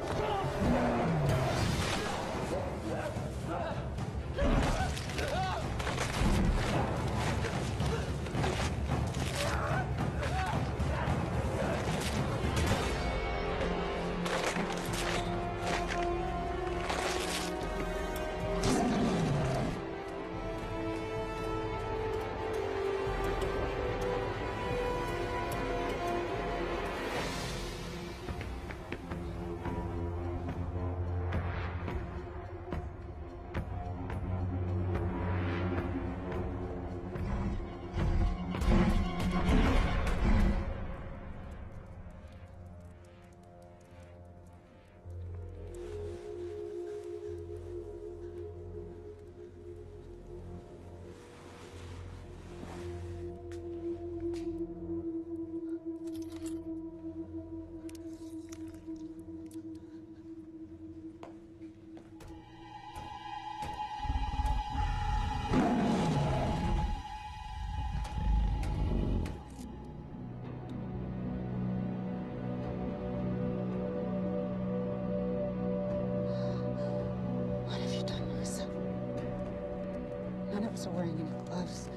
Wasn't wearing any gloves.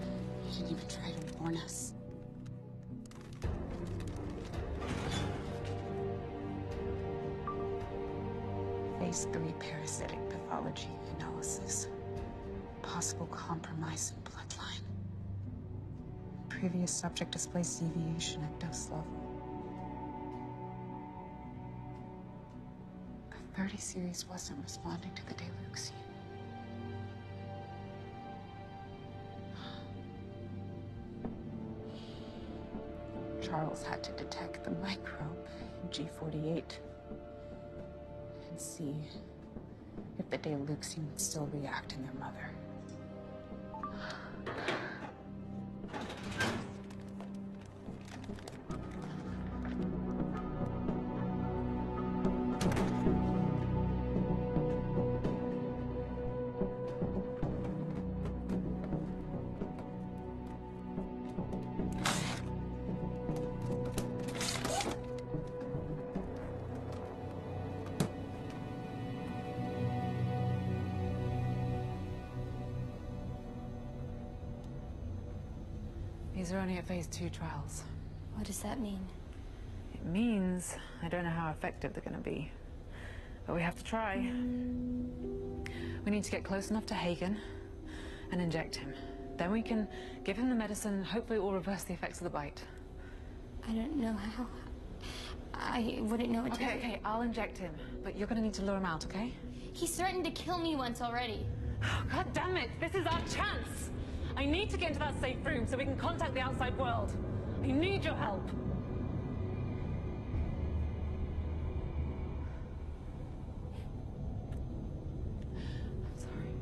You didn't even try to warn us. Phase 3 parasitic pathology analysis. Possible compromise in bloodline. Previous subject displays deviation at dose level. A 30 series wasn't responding to the Deluxe. Charles had to detect the microbe in G48 and see if the Deluxian would still react in their mother. These are only at phase 2 trials. What does that mean? It means I don't know how effective they're going to be. But we have to try. We need to get close enough to Hagen and inject him. Then we can give him the medicine and hopefully it will reverse the effects of the bite. I don't know how. I wouldn't know what to do. Okay, I'll inject him. But you're going to need to lure him out, okay? He's threatened to kill me once already. Oh, God damn it! This is our chance! I need to get into that safe room so we can contact the outside world. I need your help. I'm sorry.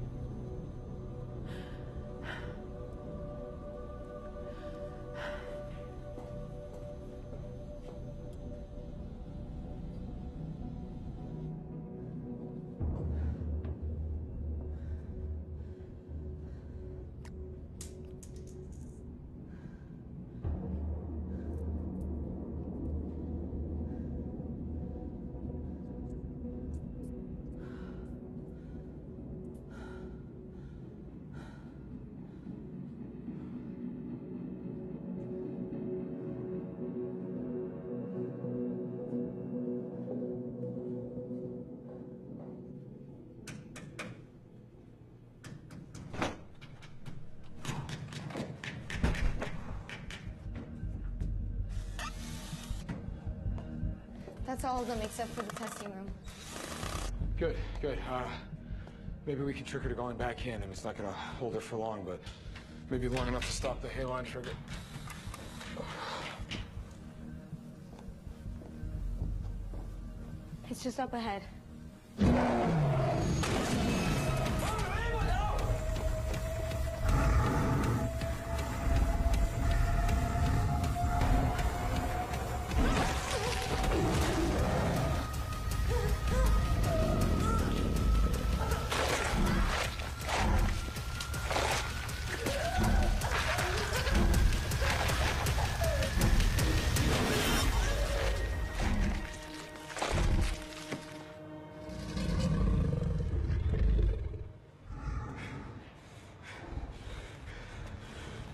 That's all of them except for the testing room. Good, good. Maybe we can trick her to going back in, and it's not gonna hold her for long, but maybe long enough to stop the halon trigger. It's just up ahead.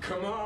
Come on!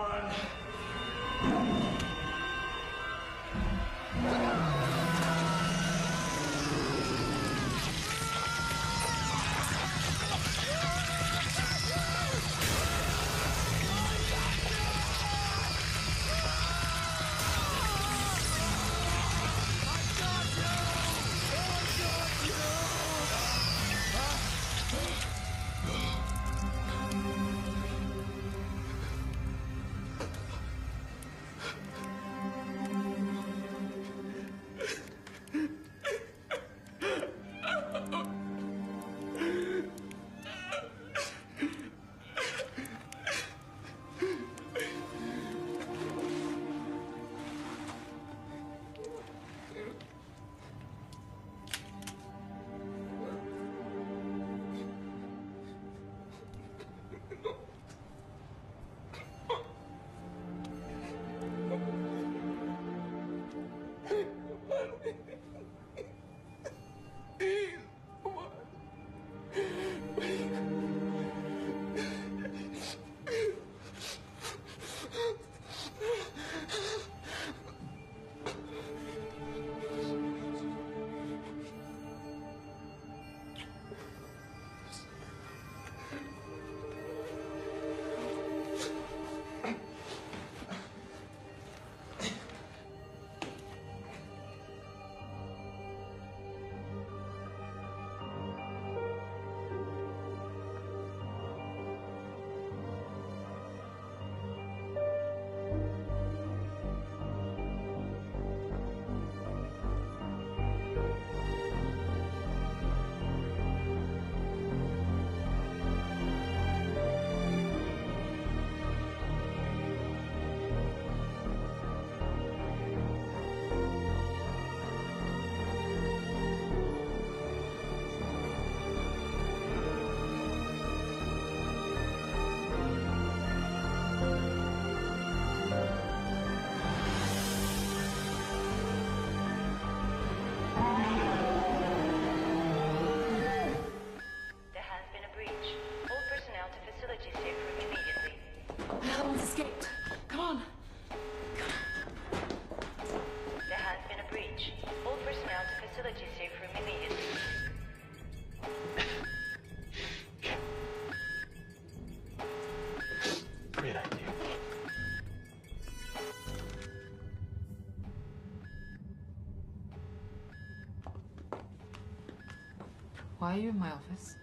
Why are you in my office?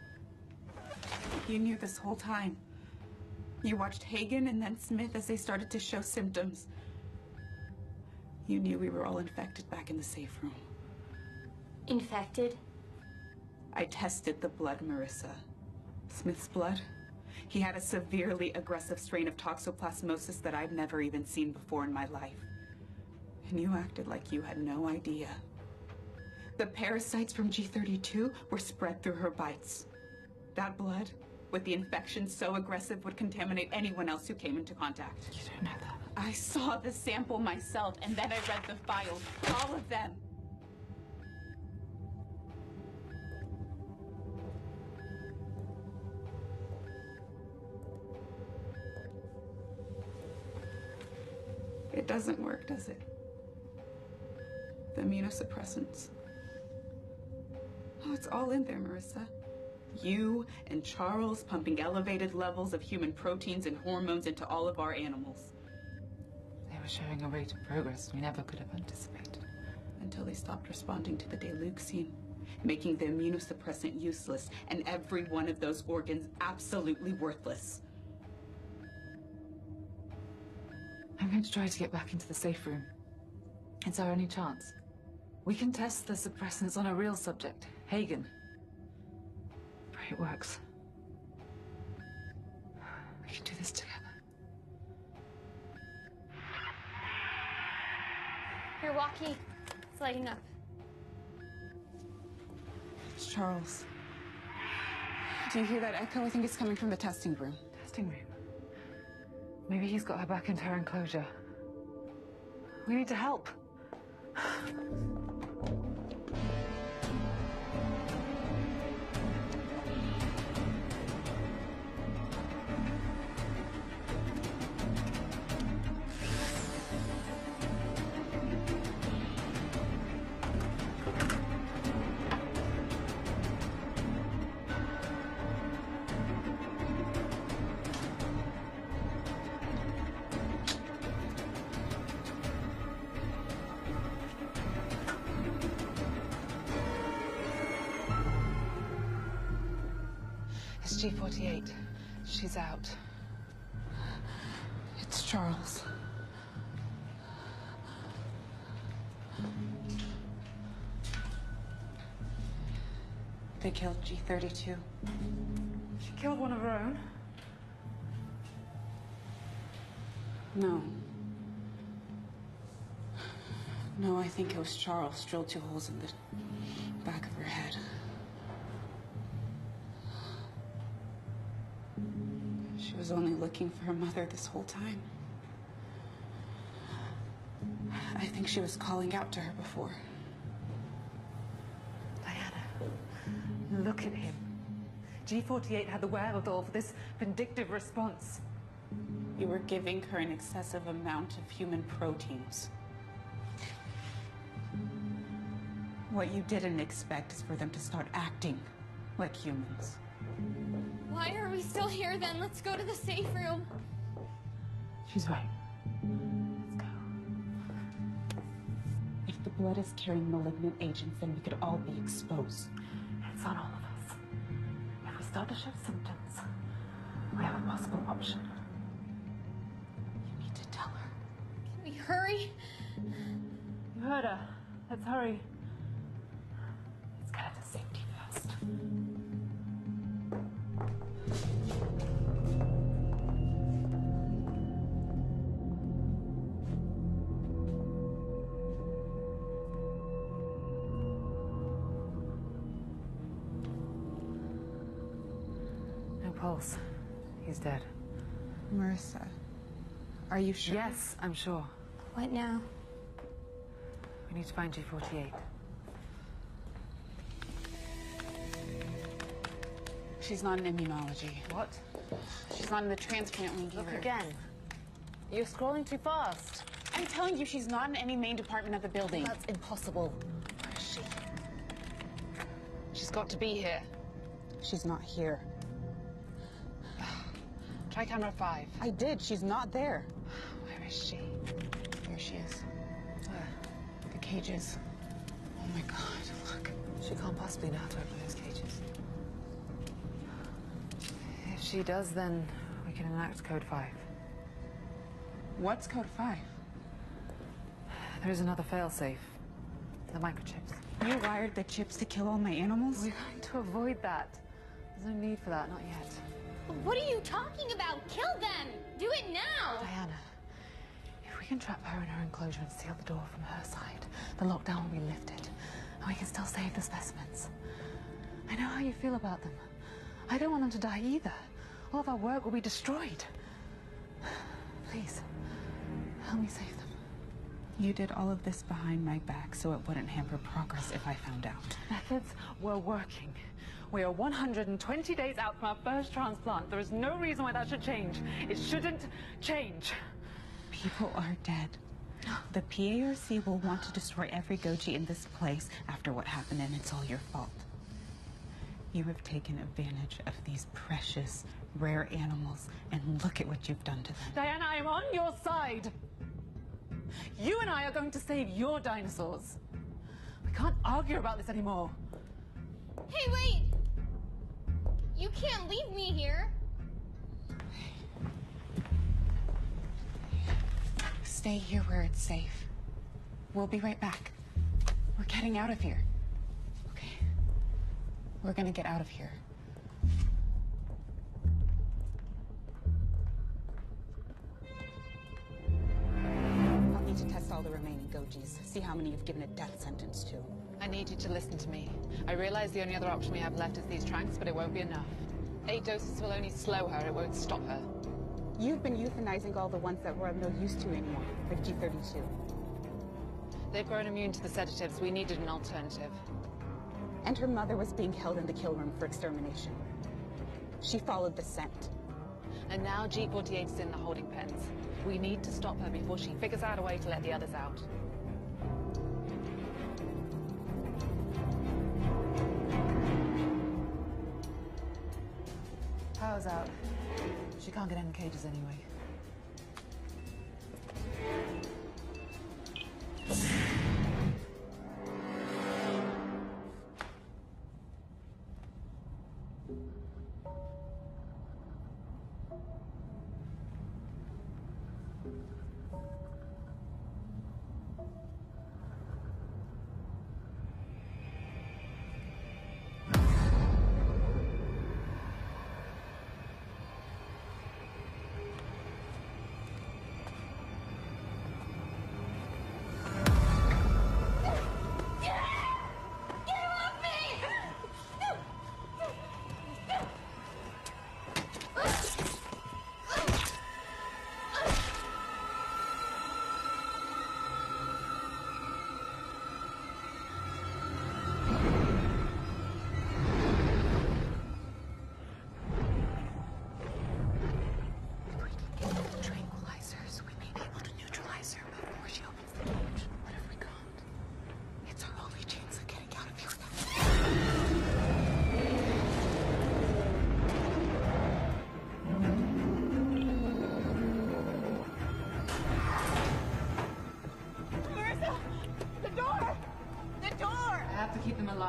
You knew this whole time. You watched Hagen and then Smith as they started to show symptoms. You knew we were all infected back in the safe room. Infected? I tested the blood, Marissa. Smith's blood. He had a severely aggressive strain of toxoplasmosis that I'd never even seen before in my life. And you acted like you had no idea. The parasites from G32 were spread through her bites. That blood, with the infection so aggressive, would contaminate anyone else who came into contact. You don't know that. I saw the sample myself, and then I read the files, all of them. It doesn't work, does it? The immunosuppressants. Oh, it's all in there, Marissa. You and Charles pumping elevated levels of human proteins and hormones into all of our animals. They were showing a rate of progress we never could have anticipated. Until they stopped responding to the Deluxine, making the immunosuppressant useless and every one of those organs absolutely worthless. I'm going to try to get back into the safe room. It's our only chance. We can test the suppressants on a real subject, Hagen. Pray it works. We can do this together. Your walkie. It's lighting up. It's Charles. Do you hear that echo? I think it's coming from the testing room. Testing room? Maybe he's got her back into her enclosure. We need to help. It's G48. She's out. It's Charles. They killed G32. She killed one of her own? No. No, I think it was Charles drilled 2 holes in the back of her head. She was only looking for her mother this whole time. I think she was calling out to her before. Diana, look at him. G48 had the wherewithal for this vindictive response. You were giving her an excessive amount of human proteins. What you didn't expect is for them to start acting like humans. Why are we still here then? Let's go to the safe room. She's right. Let's go. If the blood is carrying malignant agents, then we could all be exposed. It's on all of us. If we start to show symptoms, we have a possible option. You need to tell her. Can we hurry? You heard her. Let's hurry. Let's get her to safety first. No pulse. He's dead. Marissa, are you sure? Yes, I'm sure. What now? We need to find G48. She's not in immunology. What? She's not in the transplant wing Look either. again. You're scrolling too fast. I'm telling you, she's not in any main department of the building. That's impossible. Where is she? She's got to be here. She's not here. Try camera 5. I did. She's not there. Where is she? Here she is. Where? The cages. Oh my God, look. She can't possibly know how to open those cages. If she does, then we can enact Code 5. What's Code 5? There is another failsafe. The microchips. You wired the chips to kill all my animals? We're going to avoid that. There's no need for that, not yet. What are you talking about? Kill them! Do it now! Diana, if we can trap her in her enclosure and seal the door from her side, the lockdown will be lifted, and we can still save the specimens. I know how you feel about them. I don't want them to die either. All of our work will be destroyed. Please, help me save them. You did all of this behind my back so it wouldn't hamper progress if I found out. Methods were working. We are 120 days out from our first transplant. There is no reason why that should change. It shouldn't change. People are dead. The PARC will want to destroy every Goji in this place after what happened, and it's all your fault. You have taken advantage of these precious, rare animals, and look at what you've done to them. Diana, I am on your side. You and I are going to save your dinosaurs. We can't argue about this anymore. Hey, wait! You can't leave me here. Stay here where it's safe. We'll be right back. We're getting out of here. Okay. We're gonna get out of here. I'll need to test all the remaining Gojis. See how many you've given a death sentence to. I need you to listen to me. I realize the only other option we have left is these tranks, but it won't be enough. 8 doses will only slow her, it won't stop her. You've been euthanizing all the ones that we're of no use to anymore, like G32. They've grown immune to the sedatives. We needed an alternative. And her mother was being held in the kill room for extermination. She followed the scent. And now G48 is in the holding pens. We need to stop her before she figures out a way to let the others out. Power's out. She can't get in the cages anyway.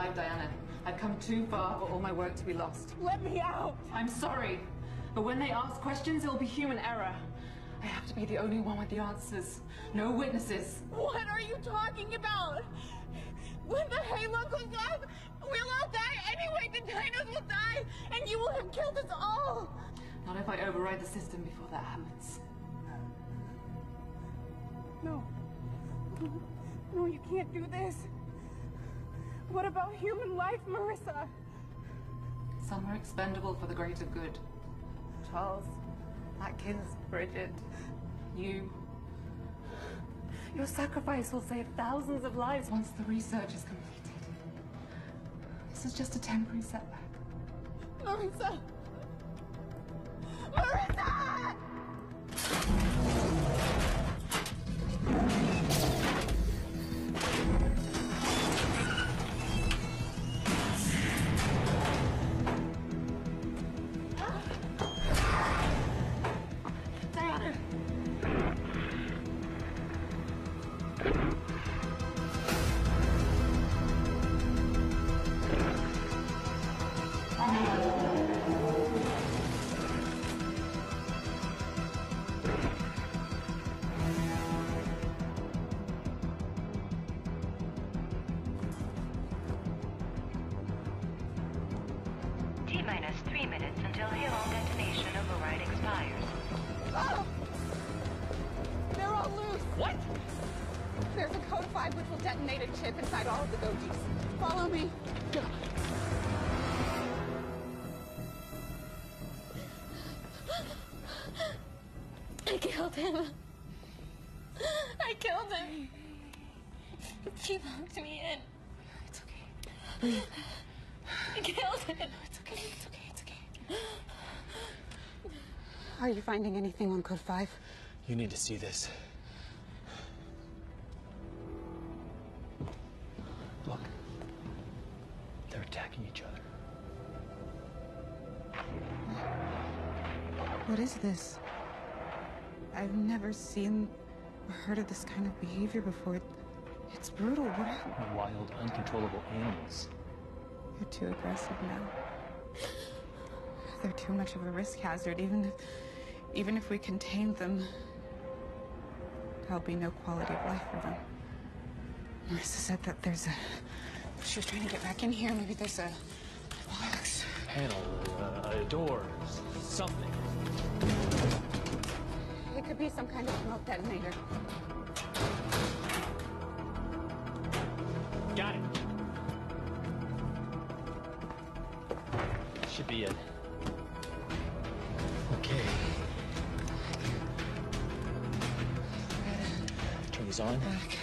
alive, Diana. I've come too far for all my work to be lost. Let me out! I'm sorry, but when they ask questions, it'll be human error. I have to be the only one with the answers. No witnesses. What are you talking about? When the halo goes off, we'll all die anyway. The dinos will die, and you will have killed us all. Not if I override the system before that happens. No. No, you can't do this. What about human life, Marissa? Some are expendable for the greater good. Charles, Atkins, Bridget, you. Your sacrifice will save thousands of lives once the research is completed. This is just a temporary setback. Marissa! Marissa! T-minus 3 minutes until Halo detonation override expires. Oh! They're all loose! What? There's a code 5 which will detonate a chip inside all of the Gojis. Follow me. I killed him. I killed him. He locked me in. It's okay. I killed him. It's okay, it's okay, it's okay. Are you finding anything on code 5? You need to see this. Look. They're attacking each other. What is this? I've never seen or heard of this kind of behavior before. It's brutal. What happened? Wild, uncontrollable animals. They're too aggressive now. They're too much of a risk hazard. Even if we contain them, there'll be no quality of life for them. Marissa said that there's a... She was trying to get back in here. Maybe there's a box. Panel, a door, something. It could be some kind of smoke detonator. Got it. Should be it. Okay. Turn these on. Back.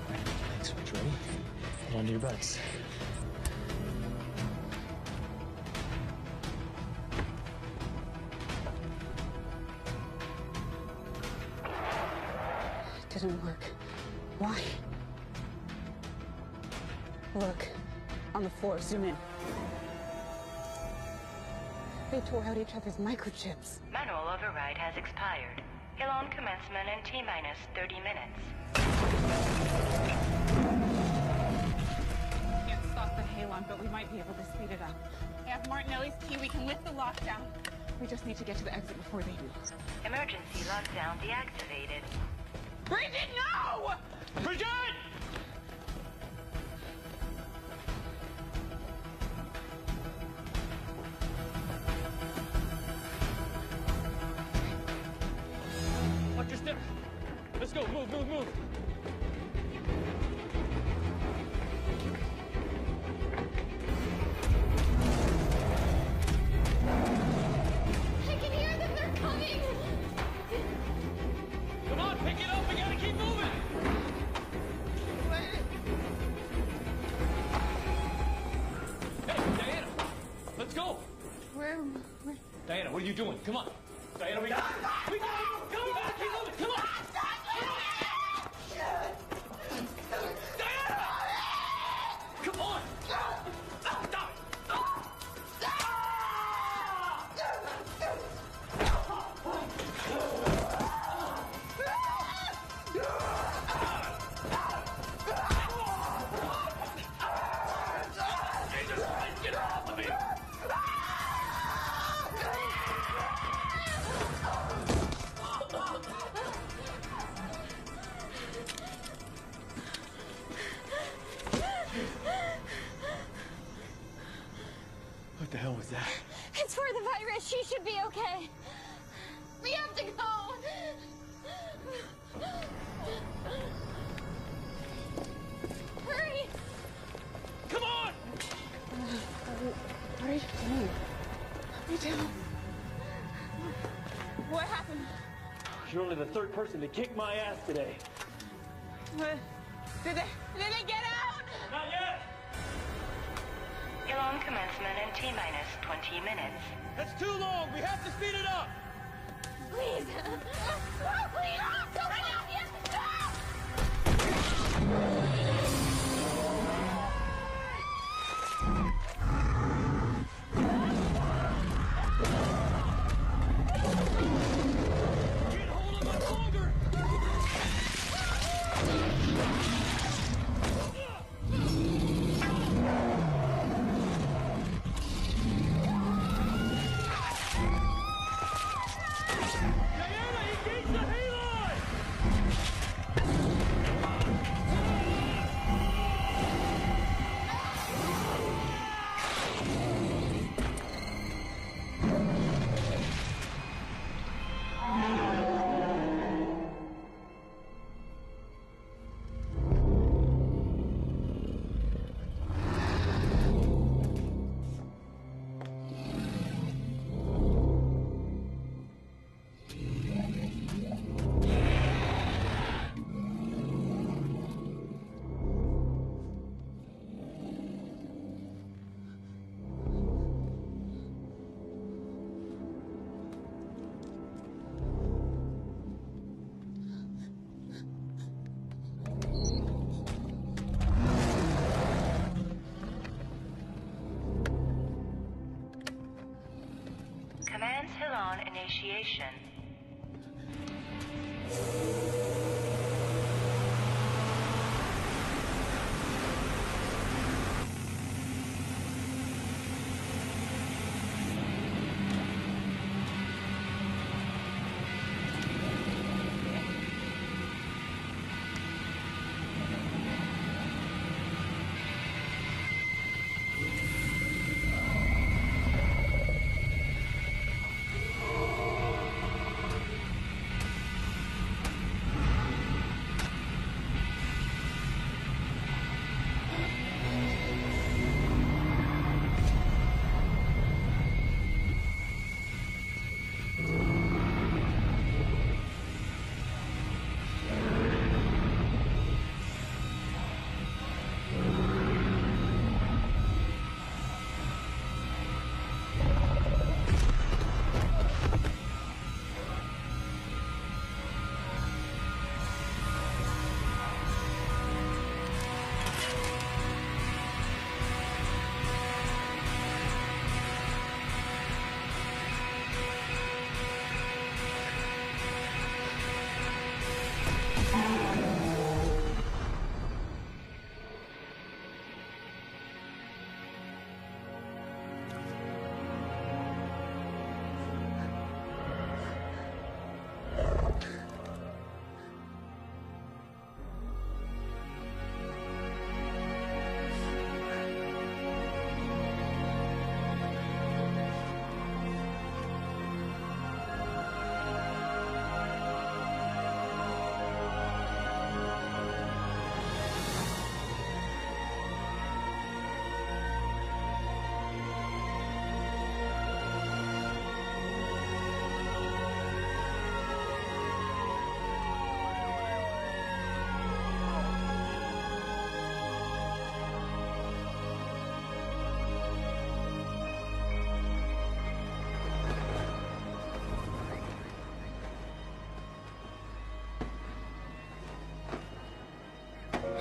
Light switch ready. Hold on to your butts. It didn't work. Why? Look. On the floor, zoom in. They tore out each other's microchips. Manual override has expired. Elon commencement in T-minus 30 minutes. Can't stop the halon, but we might be able to speed it up. I have Martinelli's key. We can lift the lockdown. We just need to get to the exit before they do. Emergency lockdown deactivated. Bridget, no! Bridget! Watch your step. Let's go. Move, move, move. I can hear them. They're coming. Come on, pick it up. We gotta keep moving. Hey, Diana. Let's go. Where? Diana, what are you doing? Come on. Diana, we got it. We got it. Come on, keep moving. Come on. Diana! Come on. Stop it. What happened? You're only the third person to kick my ass today. Did they get out? Not yet! Alarm commencement in T-minus 20 minutes. That's too long! We have to speed it up! Please! Please! Don't run out! Yes! Stop! Can't hold him much longer! Command Hilon initiation.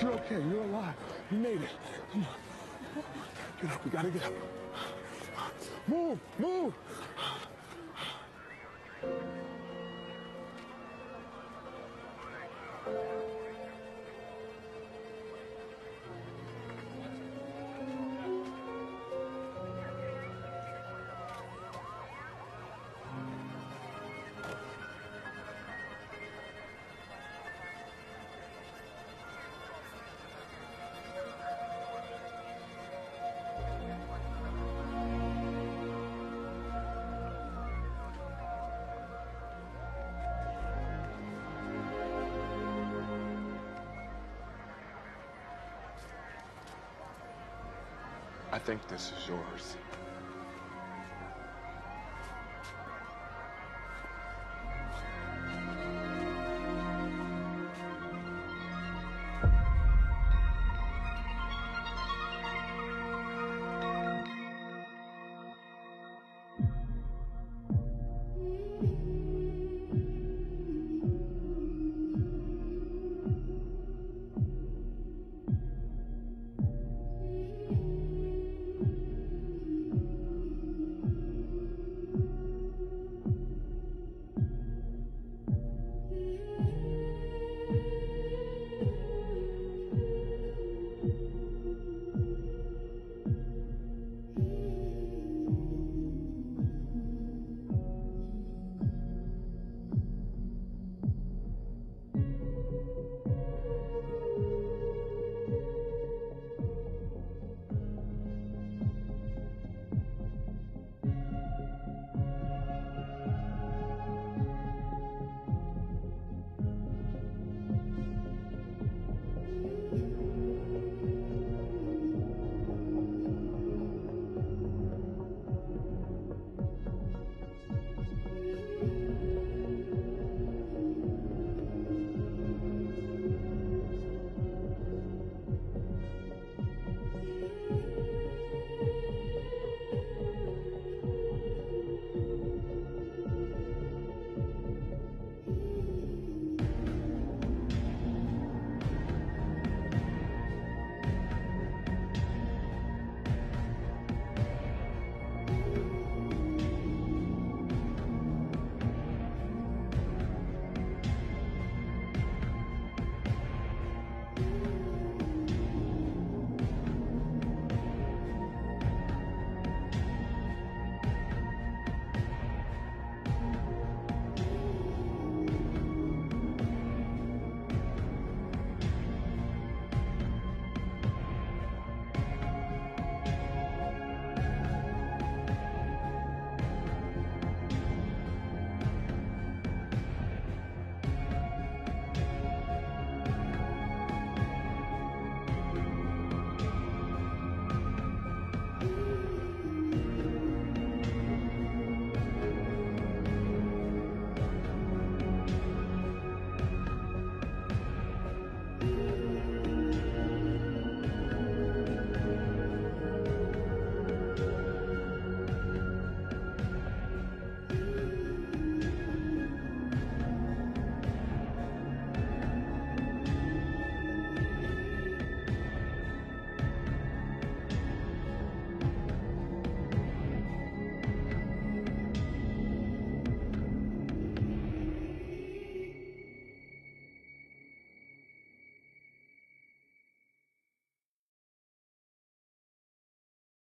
You're okay. You're alive. You made it. Come on. Get up. We gotta get up. Move! Move! I think this is yours.